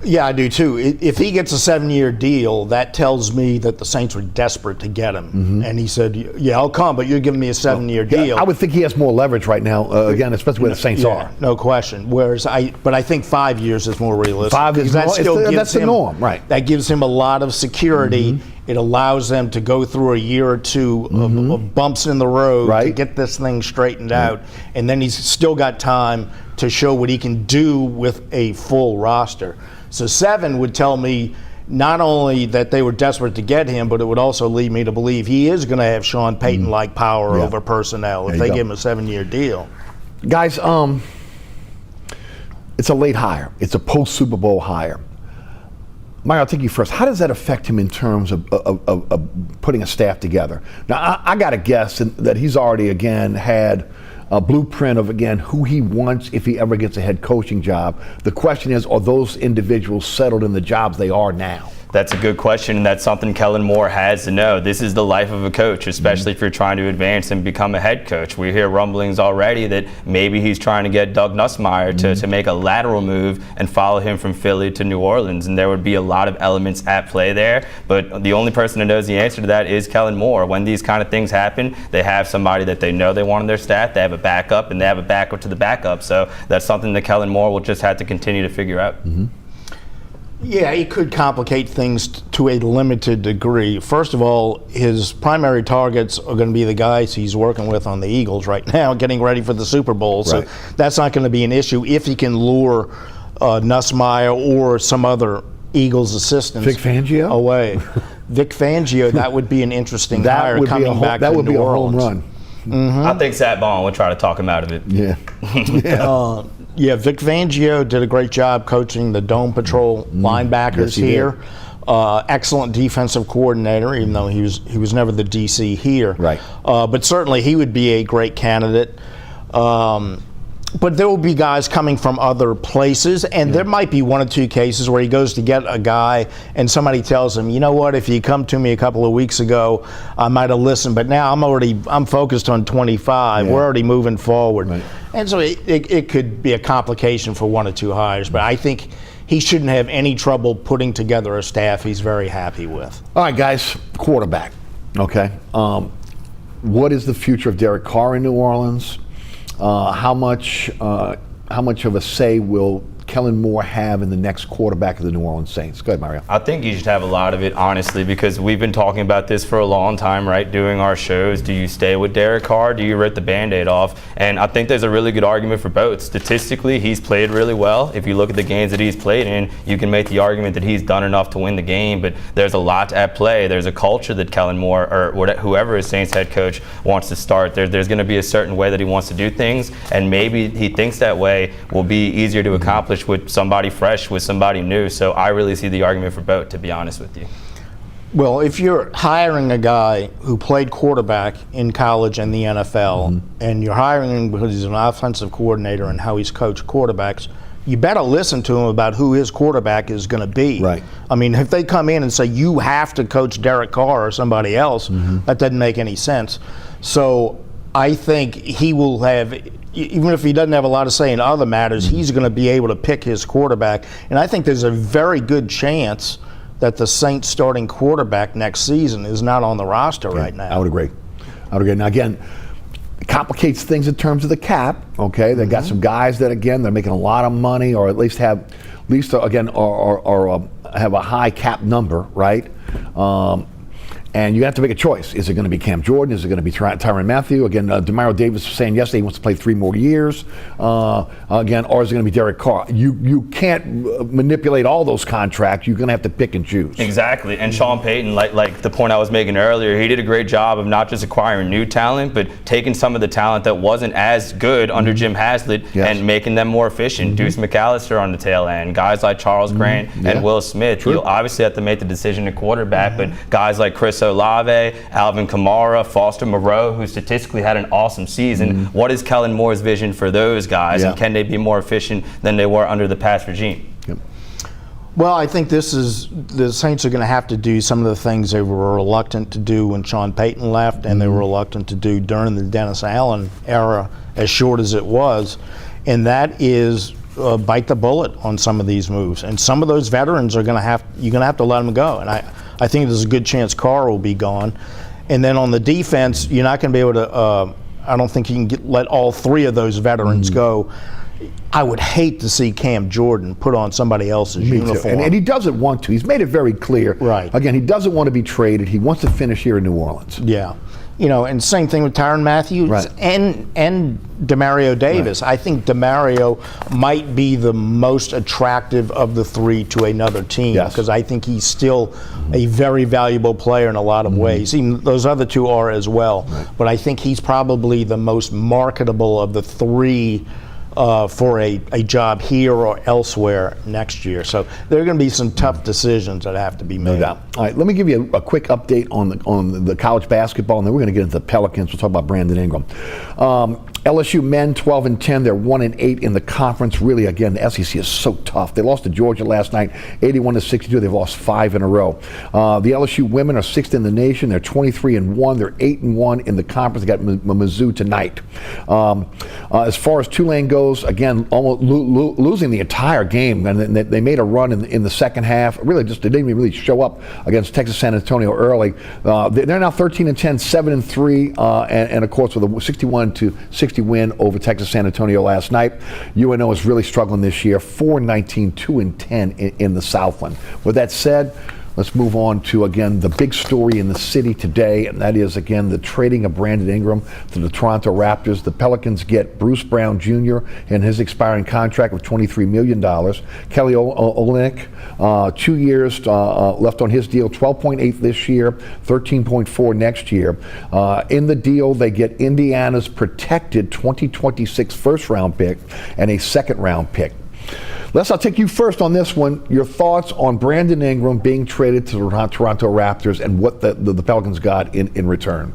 Yeah, I do too. If he gets a 7-year deal, that tells me that the Saints were desperate to get him. And he said, yeah, I'll come, but you're giving me a 7-year deal. I would think he has more leverage right now, again, especially where the Saints are. No question. But I think 5 years is more realistic. 5 is that's the norm, right? That gives him a lot of security. It allows them to go through a year or two of bumps in the road to get this thing straightened out. And then he's still got time to show what he can do with a full roster. So 7 would tell me not only that they were desperate to get him, but it would also lead me to believe he is going to have Sean Payton-like power over personnel if they give him a 7-year deal. Guys, it's a late hire. It's a post-Super Bowl hire. Mike, I'll take you first. How does that affect him in terms of putting a staff together? Now, I got to guess that he's already, again, had a blueprint of, again, who he wants if he ever gets a head coaching job. The question is, are those individuals settled in the jobs they are now? That's a good question, and that's something Kellen Moore has to know. This is the life of a coach, especially if you're trying to advance and become a head coach. We hear rumblings already that maybe he's trying to get Doug Nussmeier to make a lateral move and follow him from Philly to New Orleans, and there would be a lot of elements at play there. But the only person that knows the answer to that is Kellen Moore. When these kind of things happen, they have somebody that they know they want on their staff, they have a backup, and they have a backup to the backup. So that's something that Kellen Moore will just have to continue to figure out. Yeah, he could complicate things to a limited degree. First of all, his primary targets are going to be the guys he's working with on the Eagles right now, getting ready for the Super Bowl. So that's not going to be an issue if he can lure Nussmeier or some other Eagles assistants Vic Fangio? away. Vic Fangio, that would be an interesting hire coming back to New Orleans. That would be a home run. I think Zach Bond would try to talk him out of it. Yeah, Vic Fangio did a great job coaching the Dome Patrol linebackers here. excellent defensive coordinator, even though he was never the DC here. Right. But certainly he would be a great candidate. But there will be guys coming from other places, and there might be one or two cases where he goes to get a guy and somebody tells him, you know what, if you come to me a couple of weeks ago, I might have listened, but now I'm focused on 25. Yeah. We're already moving forward. Right. And so it could be a complication for one or two hires, but I think he shouldn't have any trouble putting together a staff he's very happy with. All right, guys, quarterback, okay? What is the future of Derek Carr in New Orleans? How much of a say will Kellen Moore have in the next quarterback of the New Orleans Saints? Go ahead, Mario. I think you should have a lot of it, honestly, because we've been talking about this for a long time, right? Doing our shows. Do you stay with Derek Carr? Do you rip the Band-Aid off? And I think there's a really good argument for both. Statistically, he's played really well. If you look at the games that he's played in, you can make the argument that he's done enough to win the game, but there's a lot at play. There's a culture that Kellen Moore, or whoever is Saints head coach, wants to start. There's going to be a certain way that he wants to do things, and maybe he thinks that way will be easier to accomplish with somebody fresh, with somebody new. So I really see the argument for both, to be honest with you. Well, if you're hiring a guy who played quarterback in college and the NFL, and you're hiring him because he's an offensive coordinator and how he's coached quarterbacks, you better listen to him about who his quarterback is going to be. Right. I mean, if they come in and say, you have to coach Derek Carr or somebody else, that doesn't make any sense. So I think he will have, even if he doesn't have a lot of say in other matters, he's going to be able to pick his quarterback. And I think there's a very good chance that the Saints starting quarterback next season is not on the roster right now. I would agree. Now, again, it complicates things in terms of the cap, okay? They got some guys that, again, they're making a lot of money, or at least have a high cap number, right? And you have to make a choice. Is it going to be Cam Jordan? Is it going to be Tyrann Mathieu? Again, Demario Davis was saying yesterday he wants to play 3 more years. Again, or is it going to be Derek Carr? You can't manipulate all those contracts. You're going to have to pick and choose. Exactly. And Sean Payton, like the point I was making earlier, he did a great job of not just acquiring new talent, but taking some of the talent that wasn't as good under Jim Haslett and making them more efficient. Deuce McAllister on the tail end, guys like Charles Grant and Will Smith. You'll obviously have to make the decision at quarterback, but guys like Chris Olave, Alvin Kamara, Foster Moreau, who statistically had an awesome season. What is Kellen Moore's vision for those guys, and can they be more efficient than they were under the past regime? Well, I think the Saints are going to have to do some of the things they were reluctant to do when Sean Payton left, and they were reluctant to do during the Dennis Allen era, as short as it was, and that is bite the bullet on some of these moves. And some of those veterans you're going to have to let them go. And I think there's a good chance Carr will be gone. And then on the defense, you're not going to be able to, I don't think you can let all 3 of those veterans go. I would hate to see Cam Jordan put on somebody else's uniform. And he doesn't want to. He's made it very clear. Right. Again, he doesn't want to be traded. He wants to finish here in New Orleans. Yeah. You know, and same thing with Tyrann Mathieu and Demario Davis. I think Demario might be the most attractive of the 3 to another team because I think he's still a very valuable player in a lot of ways. Even those other 2 are as well. But I think he's probably the most marketable of the 3 for a job here or elsewhere next year. So there are going to be some tough decisions that have to be made. No doubt. All right, let me give you a quick update on the college basketball, and then we're going to get into the Pelicans. We'll talk about Brandon Ingram. LSU men 12-10. They're 1-8 in the conference. Really, again, the SEC is so tough. They lost to Georgia last night, 81-62. They've lost 5 in a row. The LSU women are 6th in the nation. They're 23-1. They're 8-1 in the conference. They got Mizzou tonight. As far as Tulane goes, again, almost losing the entire game, and they made a run in the second half. Really, just they didn't even really show up against Texas San Antonio early. They're now 13-10, 7-3, and of course with a 61-60 win over Texas San Antonio last night. UNO is really struggling this year, 4-19, 2-10 in the Southland. With that said, let's move on to, again, the big story in the city today, and that is, again, the trading of Brandon Ingram to the Toronto Raptors. The Pelicans get Bruce Brown Jr. and his expiring contract of $23 million. Kelly Olynyk, 2 years left on his deal, 12.8 this year, 13.4 next year. In the deal, they get Indiana's protected 2026 first-round pick and a second-round pick. Les, I'll take you first on this one. Your thoughts on Brandon Ingram being traded to the Toronto Raptors and what the Pelicans got in return?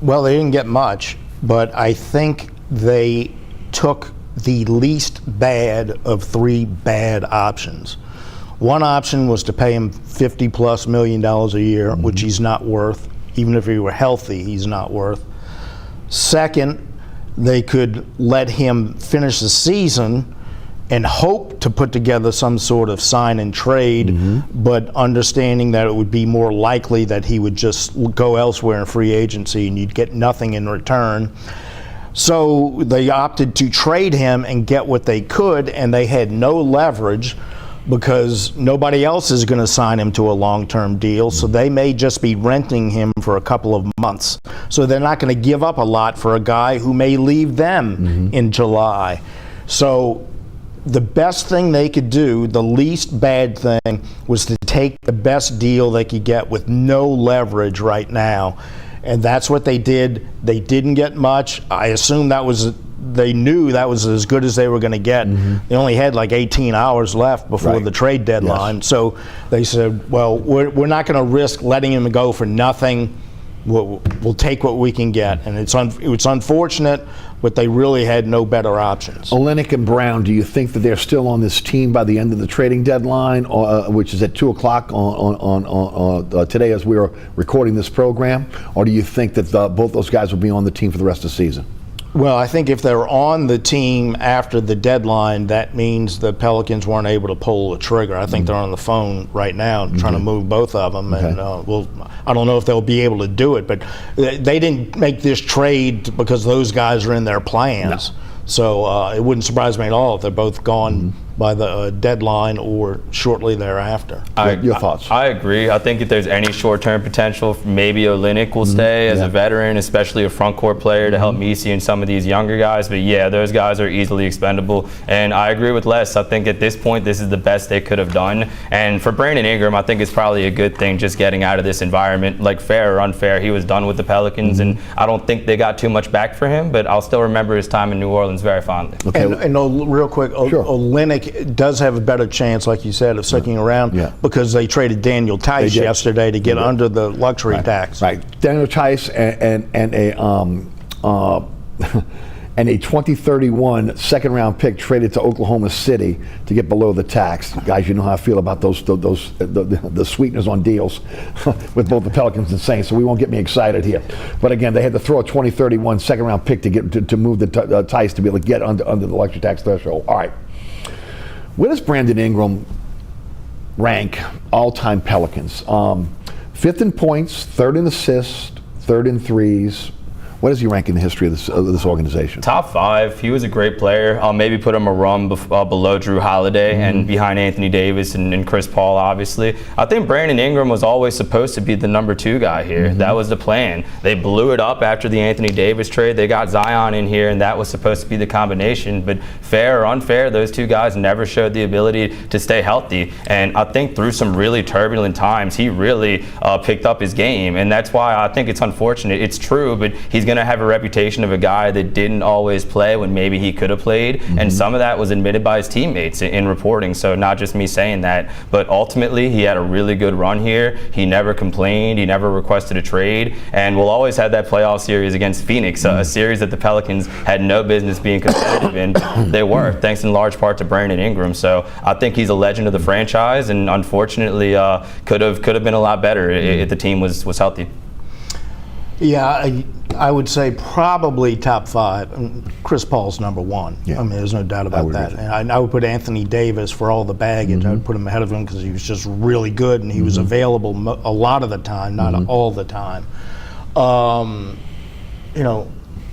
Well, they didn't get much, but I think they took the least bad of three bad options. One option was to pay him $50+ million a year, which he's not worth. Even if he were healthy, he's not worth. Second, they could let him finish the season and hope to put together some sort of sign and trade, but understanding that it would be more likely that he would just go elsewhere in free agency and you'd get nothing in return. So they opted to trade him and get what they could, and they had no leverage because nobody else is going to sign him to a long-term deal, so they may just be renting him for a couple of months. So they're not going to give up a lot for a guy who may leave them in July. So the best thing they could do, the least bad thing, was to take the best deal they could get with no leverage right now. And that's what they did. They didn't get much. I assume they knew that was as good as they were going to get. They only had like 18 hours left before the trade deadline. Yes. So they said, well, we're not going to risk letting him go for nothing. We'll take what we can get. And it's unfortunate, but they really had no better options. Olynyk and Brown, do you think that they're still on this team by the end of the trading deadline, which is at 2 o'clock on today as we are recording this program? Or do you think that both those guys will be on the team for the rest of the season? Well, I think if they're on the team after the deadline, that means the Pelicans weren't able to pull the trigger. I think they're on the phone right now trying to move both of them. Okay. And I don't know if they'll be able to do it, but they didn't make this trade because those guys are in their plans. No. So it wouldn't surprise me at all if they're both gone by the deadline or shortly thereafter. Your thoughts? I agree. I think if there's any short-term potential, maybe Olynyk will stay as a veteran, especially a front court player to help Messi and some of these younger guys. But yeah, those guys are easily expendable. And I agree with Les. I think at this point, this is the best they could have done. And for Brandon Ingram, I think it's probably a good thing just getting out of this environment. Like, fair or unfair, he was done with the Pelicans, and I don't think they got too much back for him, but I'll still remember his time in New Orleans very fondly. Okay. And real quick, sure. Olynyk does have a better chance, like you said, of sticking around because they traded Daniel Tice yesterday to get under the luxury tax. Right, Daniel Tice and a 2031 second-round pick traded to Oklahoma City to get below the tax. Guys, you know how I feel about the sweeteners on deals with both the Pelicans and Saints, so we won't get me excited here. But again, they had to throw a 2031 second-round pick to move the Tice to be able to get under the luxury tax threshold. All right. Where does Brandon Ingram rank all-time Pelicans? 5th in points, 3rd in assists, 3rd in threes. What does he rank in the history of this organization? Top 5. He was a great player. I'll maybe put him a run below Drew Holiday and behind Anthony Davis and Chris Paul, obviously. I think Brandon Ingram was always supposed to be the number 2 guy here. That was the plan. They blew it up after the Anthony Davis trade. They got Zion in here, and that was supposed to be the combination. But fair or unfair, those 2 guys never showed the ability to stay healthy. And I think through some really turbulent times, he really picked up his game. And that's why I think it's unfortunate. It's true, but he's going to have a reputation of a guy that didn't always play when maybe he could have played, and some of that was admitted by his teammates in reporting, so not just me saying that. But ultimately, he had a really good run here. He never complained, he never requested a trade, and we'll always have that playoff series against Phoenix, a series that the Pelicans had no business being competitive in. They were, thanks in large part to Brandon Ingram. So I think he's a legend of the franchise, and unfortunately could have been a lot better if the team was healthy. Yeah, I would say probably top 5. Chris Paul's number 1. Yeah. I mean, there's no doubt about that. And I would put Anthony Davis, for all the baggage, I would put him ahead of him because he was just really good and he was available a lot of the time, not all the time.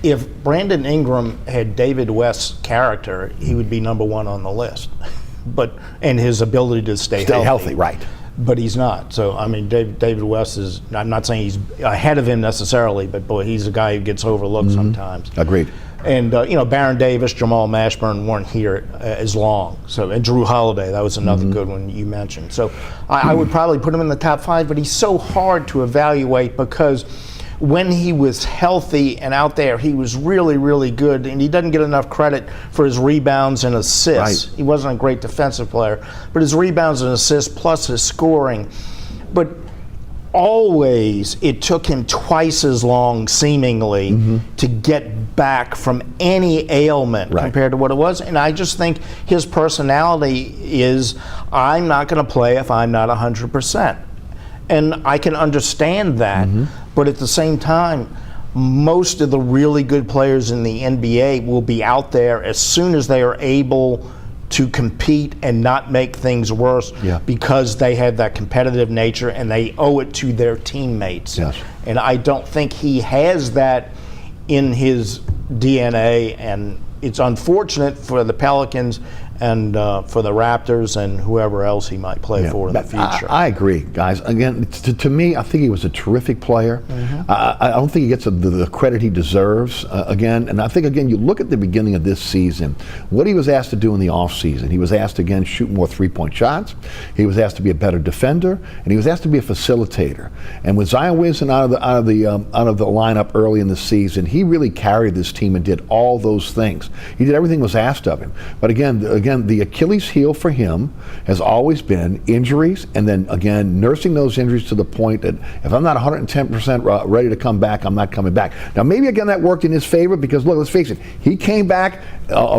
If Brandon Ingram had David West's character, he would be number 1 on the list. And his ability to stay healthy. Right. But he's not. So, I mean, David West is, I'm not saying he's ahead of him necessarily, but boy, he's a guy who gets overlooked sometimes. Agreed. And, Baron Davis, Jamal Mashburn weren't here as long. And Drew Holiday, that was another good one you mentioned. So I would probably put him in the top 5, but he's so hard to evaluate because when he was healthy and out there, he was really, really good, and he doesn't get enough credit for his rebounds and assists. Right. He wasn't a great defensive player, but his rebounds and assists plus his scoring. But always it took him twice as long, seemingly, to get back from any ailment compared to what it was. And I just think his personality is, I'm not going to play if I'm not 100%. And I can understand that, but at the same time, most of the really good players in the NBA will be out there as soon as they are able to compete and not make things worse because they have that competitive nature and they owe it to their teammates. Yes. And I don't think he has that in his DNA, and it's unfortunate for the Pelicans and for the Raptors and whoever else he might play for in the future. I agree, guys. Again, to me, I think he was a terrific player. I don't think he gets the credit he deserves, again. And I think, again, you look at the beginning of this season, what he was asked to do in the offseason. He was asked to, again, shoot more three-point shots. He was asked to be a better defender, and he was asked to be a facilitator. And with Zion Williamson out of the lineup early in the season, he really carried this team and did all those things. He did everything that was asked of him. But again, the Achilles heel for him has always been injuries, and then again nursing those injuries to the point that if I'm not 110% ready to come back, I'm not coming back. Now maybe again that worked in his favor because look, let's face it, he came back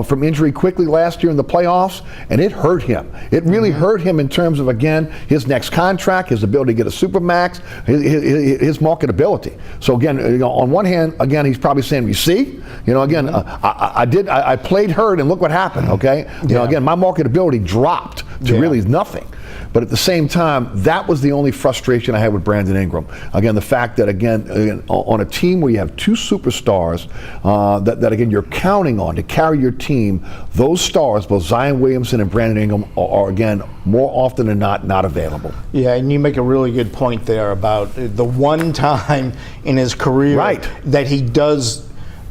from injury quickly last year in the playoffs, and it hurt him. It really hurt him in terms of, again, his next contract, his ability to get a supermax, his marketability. So again, on one hand, again, he's probably saying, you see, again, I played hurt and look what happened, okay? Again, my marketability dropped to really nothing. But at the same time, that was the only frustration I had with Brandon Ingram. Again, the fact that, again, on a team where you have two superstars that again, you're counting on to carry your team, those stars, both Zion Williamson and Brandon Ingram, are again, more often than not available. Yeah, and you make a really good point there about the one time in his career that he does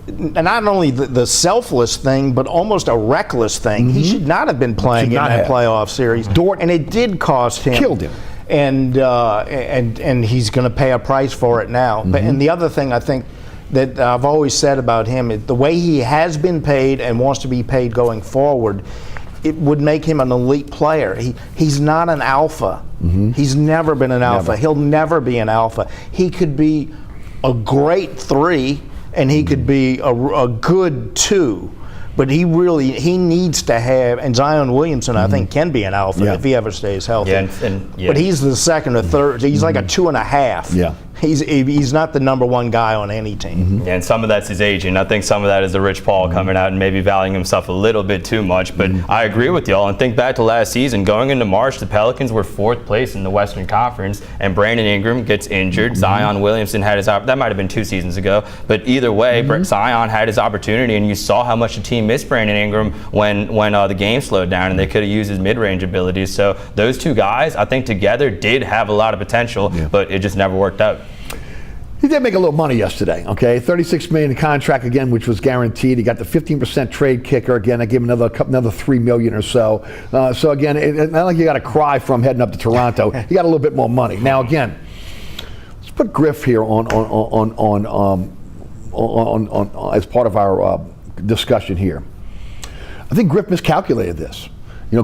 not only the selfless thing, but almost a reckless thing. He should not have been playing in that playoff series. And it did cost him. Killed him. And he's going to pay a price for it now. But and the other thing I think that I've always said about him is the way he has been paid and wants to be paid going forward, it would make him an elite player. He's not an alpha. He's never been an alpha. He'll never be an alpha. He could be a great 3, and he could be a good 2, but he needs to have, and Zion Williamson I think can be an alpha if he ever stays healthy. But he's the second or third. He's like a 2.5. Yeah. He's not the number one guy on any team. Yeah, and some of that's his aging. I think some of that is the Rich Paul coming out and maybe valuing himself a little bit too much. But I agree with y'all. And think back to last season. Going into March, the Pelicans were 4th place in the Western Conference, and Brandon Ingram gets injured. Zion Williamson had his that might have been 2 seasons ago. But either way, Zion had his opportunity, and you saw how much the team missed Brandon Ingram when the game slowed down, and they could have used his mid-range abilities. So those two guys, I think together, did have a lot of potential, but it just never worked out. He did make a little money yesterday, okay? $36 million contract again, which was guaranteed. He got the 15% trade kicker again. I gave him another $3 million or so. So again, it's not like you got to cry from heading up to Toronto. He got a little bit more money. Now again, let's put Griff here on as part of our discussion here. I think Griff miscalculated this.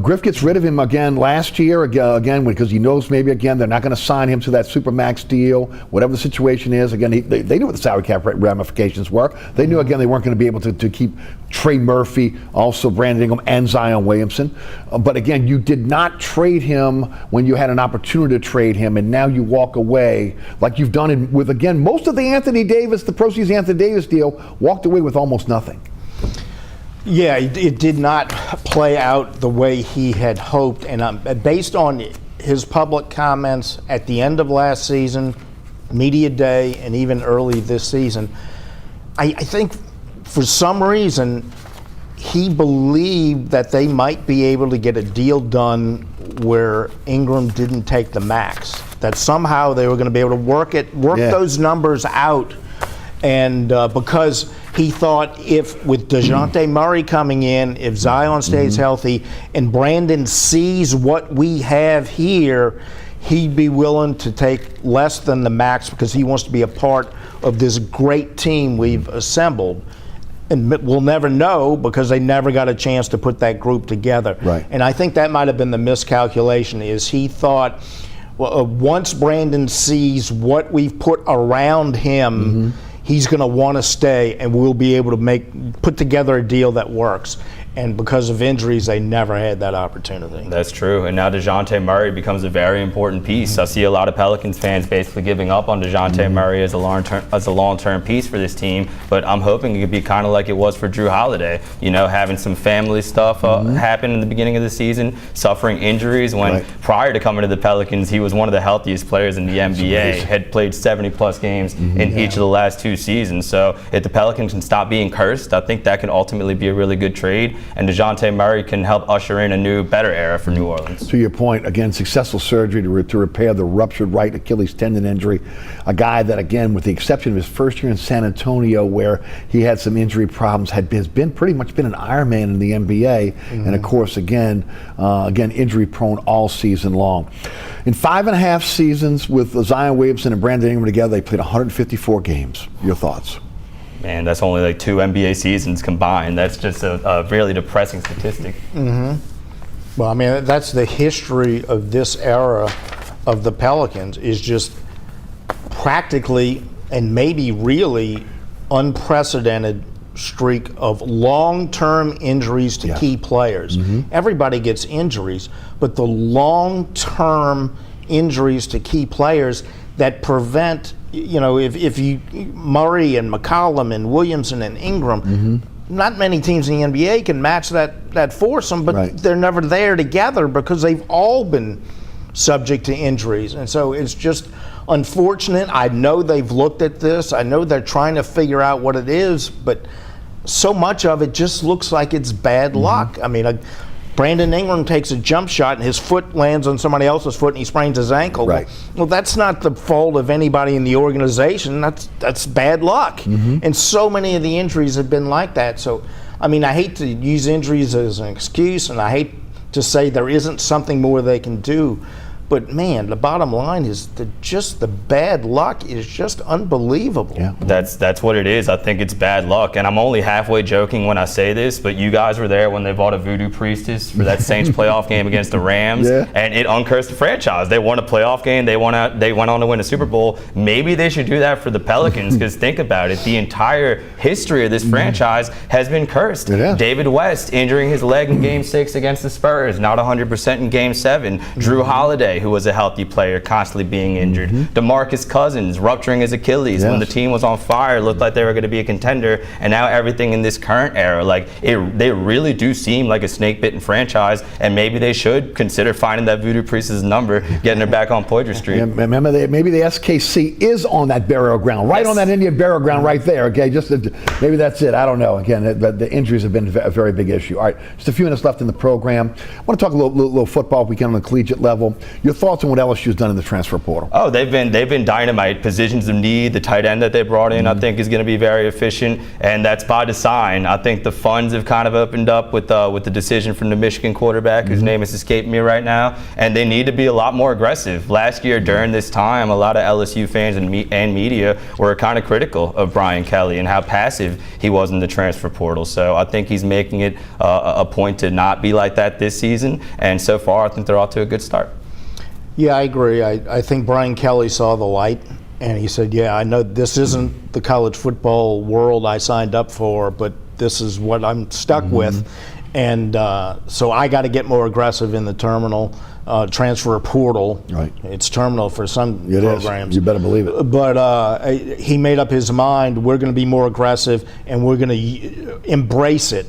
Griff gets rid of him again last year, again, because he knows maybe, again, they're not going to sign him to that Supermax deal, whatever the situation is. Again, they knew what the salary cap ramifications were. They knew, again, they weren't going to be able to keep Trey Murphy, also Brandon Ingram, and Zion Williamson. But again, you did not trade him when you had an opportunity to trade him, and now you walk away like you've done with, again, most of the proceeds of the Anthony Davis deal, walked away with almost nothing. Yeah, it did not play out the way he had hoped, and based on his public comments at the end of last season, media day, and even early this season, I think for some reason he believed that they might be able to get a deal done where Ingram didn't take the max, that somehow they were going to be able to work those numbers out. And because he thought if with DeJounte Murray coming in, if Zion stays healthy and Brandon sees what we have here, he'd be willing to take less than the max because he wants to be a part of this great team we've assembled. And we'll never know because they never got a chance to put that group together. Right. And I think that might have been the miscalculation, is he thought, well, once Brandon sees what we've put around him, he's going to want to stay, and we'll be able to put together a deal that works. And because of injuries, they never had that opportunity. That's true. And now DeJounte Murray becomes a very important piece. I see a lot of Pelicans fans basically giving up on DeJounte Murray as a long-term piece for this team. But I'm hoping it could be kind of like it was for Drew Holiday. You know, having some family stuff happen in the beginning of the season, suffering injuries. When prior to coming to the Pelicans, he was one of the healthiest players in the NBA. Had played 70-plus games in each of the last 2 seasons. So if the Pelicans can stop being cursed, I think that can ultimately be a really good trade. And DeJounte Murray can help usher in a new, better era for New Orleans. To your point, again, successful surgery to repair the ruptured right Achilles tendon injury. A guy that, again, with the exception of his first year in San Antonio, where he had some injury problems, has been pretty much been an Iron Man in the NBA, and of course, again, injury prone all season long. In 5.5 seasons with Zion Williamson and Brandon Ingram together, they played 154 games. Your thoughts? Man, that's only like 2 NBA seasons combined. That's just a really depressing statistic. Well, I mean, that's the history of this era of the Pelicans, is just practically and maybe really unprecedented streak of long-term injuries to key players. Everybody gets injuries, but the long-term injuries to key players that prevent, you know, if you Murray and McCollum and Williamson and Ingram, not many teams in the NBA can match that foursome, but they're never there together because they've all been subject to injuries. And so it's just unfortunate. I know they've looked at this. I know they're trying to figure out what it is, but so much of it just looks like it's bad luck. I mean, Brandon Ingram takes a jump shot and his foot lands on somebody else's foot and he sprains his ankle. Well, that's not the fault of anybody in the organization. That's bad luck. And so many of the injuries have been like that. So, I mean, I hate to use injuries as an excuse, and I hate to say there isn't something more they can do. But man, the bottom line is just the bad luck is just unbelievable. Yeah. That's what it is. I think it's bad luck, and I'm only halfway joking when I say this, but you guys were there when they bought a voodoo priestess for that Saints playoff game against the Rams, and it uncursed the franchise. They won a playoff game. They went on to win a Super Bowl. Maybe they should do that for the Pelicans, because think about it. The entire history of this franchise has been cursed. David West injuring his leg in Game 6 against the Spurs, not 100% in Game 7. Drew Holiday, who was a healthy player, constantly being injured. DeMarcus Cousins rupturing his Achilles when the team was on fire, looked like they were going to be a contender, and now everything in this current era, like they really do seem like a snake-bitten franchise, and maybe they should consider finding that voodoo priest's number, getting her back on Poydras Street. Remember, maybe the SKC is on that burial ground, right on that Indian burial ground right there, okay? Maybe that's it. I don't know. Again, the injuries have been a very big issue. All right, just a few minutes left in the program. I want to talk a little football if we can on the collegiate level. Your thoughts on what LSU's done in the transfer portal? Oh, they've been dynamite. Positions of need, the tight end that they brought in, I think is going to be very efficient, and that's by design. I think the funds have kind of opened up with the decision from the Michigan quarterback, whose name is escaping me right now, and they need to be a lot more aggressive. Last year during this time, a lot of LSU fans and media were kind of critical of Brian Kelly and how passive he was in the transfer portal. So I think he's making it a point to not be like that this season, and so far I think they're off to a good start. Yeah, I agree. I think Brian Kelly saw the light, and he said, yeah, I know this isn't the college football world I signed up for, but this is what I'm stuck with. And so I got to get more aggressive in the terminal transfer portal. Right. It's terminal for some programs. You better believe it. But he made up his mind, we're going to be more aggressive, and we're going to embrace it.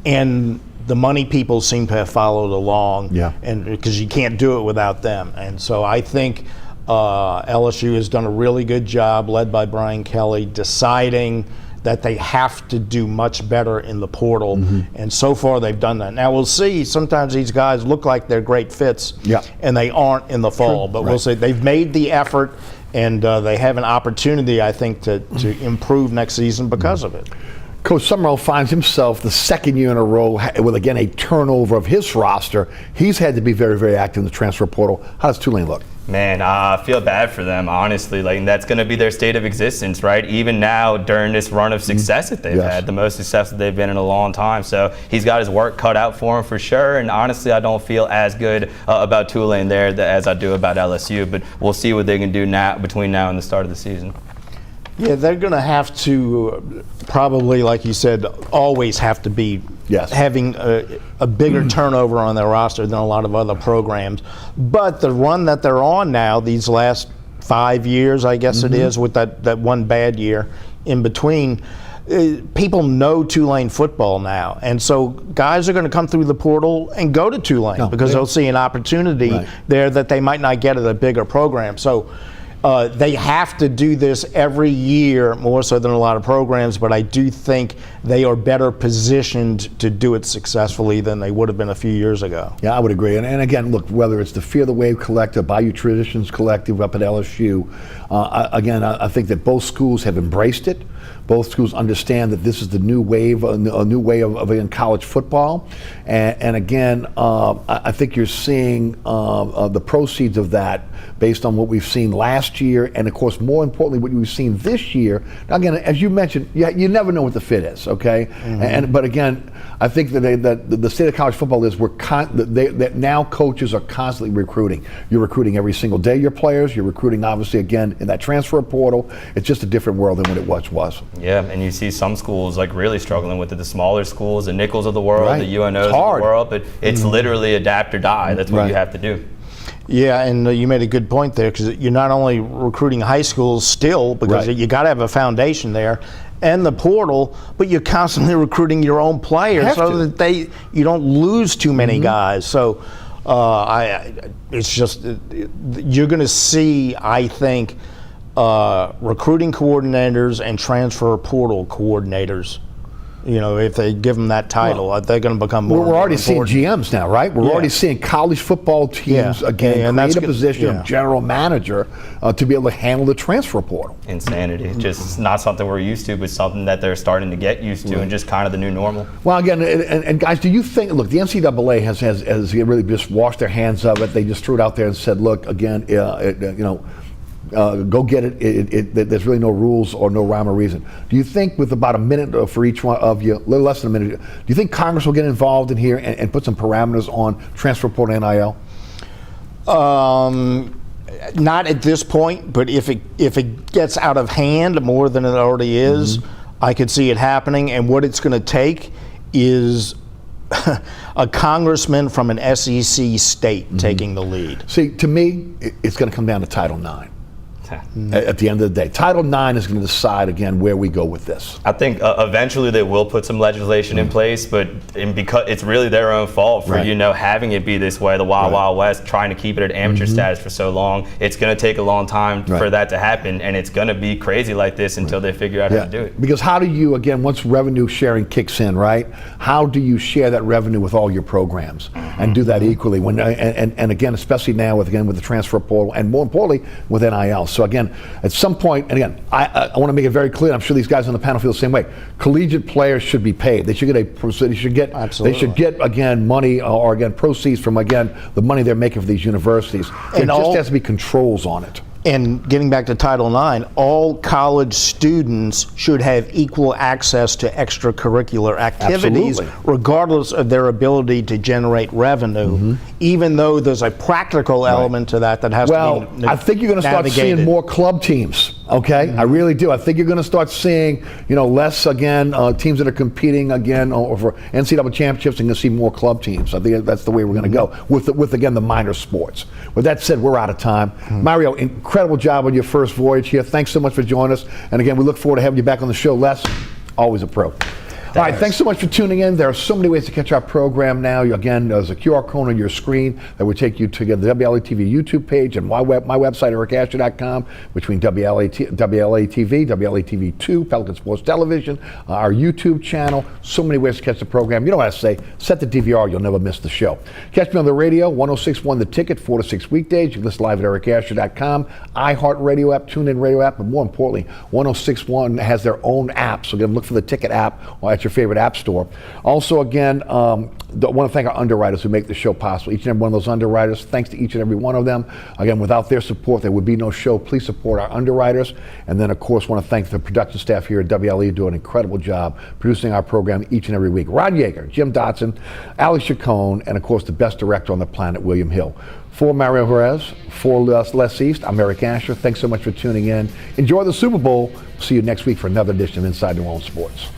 And the money people seem to have followed along, and because you can't do it without them. And so I think LSU has done a really good job, led by Brian Kelly, deciding that they have to do much better in the portal, and so far they've done that. Now we'll see. Sometimes these guys look like they're great fits, and they aren't in the fall. But we'll see. They've made the effort, and they have an opportunity, I think, to improve next season because of it. Coach Summerall finds himself the second year in a row with, again, a turnover of his roster. He's had to be very, very active in the transfer portal. How does Tulane look? Man, I feel bad for them, honestly. Like, that's going to be their state of existence, right? Even now, during this run of success that they've had, the most success that they've been in a long time. So he's got his work cut out for him for sure. And honestly, I don't feel as good about Tulane there as I do about LSU. But we'll see what they can do now between now and the start of the season. Yeah, they're going to have to probably, like you said, always have to be having a bigger turnover on their roster than a lot of other programs. But the run that they're on now, these last 5 years, I guess it is, with that one bad year in between, people know Tulane football now. And so guys are going to come through the portal and go to Tulane because they'll see an opportunity there that they might not get at a bigger program. So they have to do this every year, more so than a lot of programs, but I do think they are better positioned to do it successfully than they would have been a few years ago. Yeah, I would agree. And again, look, whether it's the Fear the Wave Collective, Bayou Traditions Collective up at LSU, I think that both schools have embraced it. Both schools understand that this is the new wave, a new way of college football. And again, I think you're seeing the proceeds of that based on what we've seen last year, and of course, more importantly, what we've seen this year. Now, again, as you mentioned, you never know what the fit is, okay? But again, I think that the state of college football is that now coaches are constantly recruiting. You're recruiting every single day your players. You're recruiting, obviously, again, in that transfer portal. It's just a different world than what it was. Yeah, and you see some schools like really struggling with it. The smaller schools, the Nichols of the world, the UNOs of the world, but it's literally adapt or die. That's what you have to do. Yeah, and you made a good point there, because you're not only recruiting high schools still, because you got to have a foundation there, and the portal, but you're constantly recruiting your own players so that you don't lose too many guys. So it's just, you're going to see, I think, recruiting coordinators and transfer portal coordinators. You know, if they give them that title, they're going to become more. We're already seeing GMs now, right? We're already seeing college football teams again create a position of general manager to be able to handle the transfer portal. Insanity. Just not something we're used to, but something that they're starting to get used to, and just kind of the new normal. Well, again, and guys, do you think? Look, the NCAA has really just washed their hands of it. They just threw it out there and said, look, again, go get it. There's really no rules or no rhyme or reason. Do you think, with about a minute for each one of you, a little less than a minute, do you think Congress will get involved in here and put some parameters on transfer portal NIL? Not at this point, but if it gets out of hand more than it already is, I could see it happening. And what it's going to take is a congressman from an SEC state taking the lead. See, to me, it's going to come down to Title IX. At the end of the day, Title IX is going to decide again where we go with this. I think eventually they will put some legislation in place, but because it's really their own fault for having it be this way, the Wild West, trying to keep it at amateur status for so long. It's going to take a long time for that to happen, and it's going to be crazy like this until they figure out how to do it. Because how do you, again, once revenue sharing kicks in, right? How do you share that revenue with all your programs and do that equally? When and again, especially now with the transfer portal, and more importantly with NIL. So again, at some point, and again, I want to make it very clear. I'm sure these guys on the panel feel the same way. Collegiate players should be paid. They should get again money or again proceeds from the money they're making for these universities. There just has to be controls on it. And getting back to Title IX, all college students should have equal access to extracurricular activities, regardless of their ability to generate revenue, even though there's a practical element to that has to be I think you're going to start seeing more club teams, okay? I really do. I think you're going to start seeing, less, teams that are competing, or for NCAA championships, and you're going to see more club teams. I think that's the way we're going to go with the minor sports. With that said, we're out of time. Mario, incredible job on your first voyage here. Thanks so much for joining us. And again, we look forward to having you back on the show. Les, always a pro. All right, thanks so much for tuning in. There are so many ways to catch our program now. Again, there's a QR code on your screen that will take you to the WLAE-TV YouTube page and my website, ericasher.com, between WLAE-TV, WLAE-TV 2, Pelican Sports Television, our YouTube channel. So many ways to catch the program. You know what I say, set the DVR, you'll never miss the show. Catch me on the radio, 106.1 The Ticket, 4 to 6 weekdays. You can listen live at ericasher.com, iHeartRadio app, TuneIn Radio app, but more importantly, 106.1 has their own app. So again, look for the Ticket app or at your favorite app store. Also, again, I want to thank our underwriters who make the show possible. Each and every one of those underwriters, thanks to each and every one of them. Again, without their support, there would be no show. Please support our underwriters. And then, of course, want to thank the production staff here at WLAE who do an incredible job producing our program each and every week. Rod Yeager, Jim Dotson, Ali Chacon, and, of course, the best director on the planet, William Hill. For Mario Jerez, for Les East, I'm Eric Asher. Thanks so much for tuning in. Enjoy the Super Bowl. See you next week for another edition of Inside New Orleans Sports.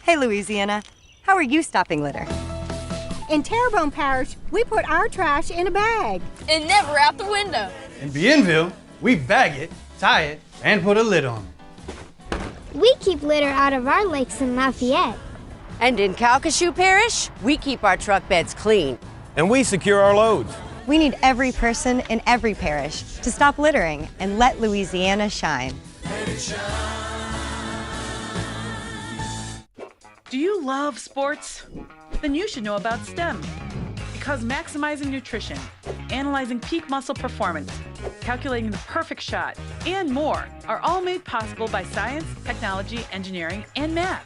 Hey, Louisiana, how are you stopping litter? In Terrebonne Parish, we put our trash in a bag. And never out the window. In Bienville, we bag it, tie it, and put a lid on it. We keep litter out of our lakes in Lafayette. And in Calcasieu Parish, we keep our truck beds clean. And we secure our loads. We need every person in every parish to stop littering and let Louisiana shine. Let it shine. Do you love sports? Then you should know about STEM. Because maximizing nutrition, analyzing peak muscle performance, calculating the perfect shot, and more are all made possible by science, technology, engineering, and math.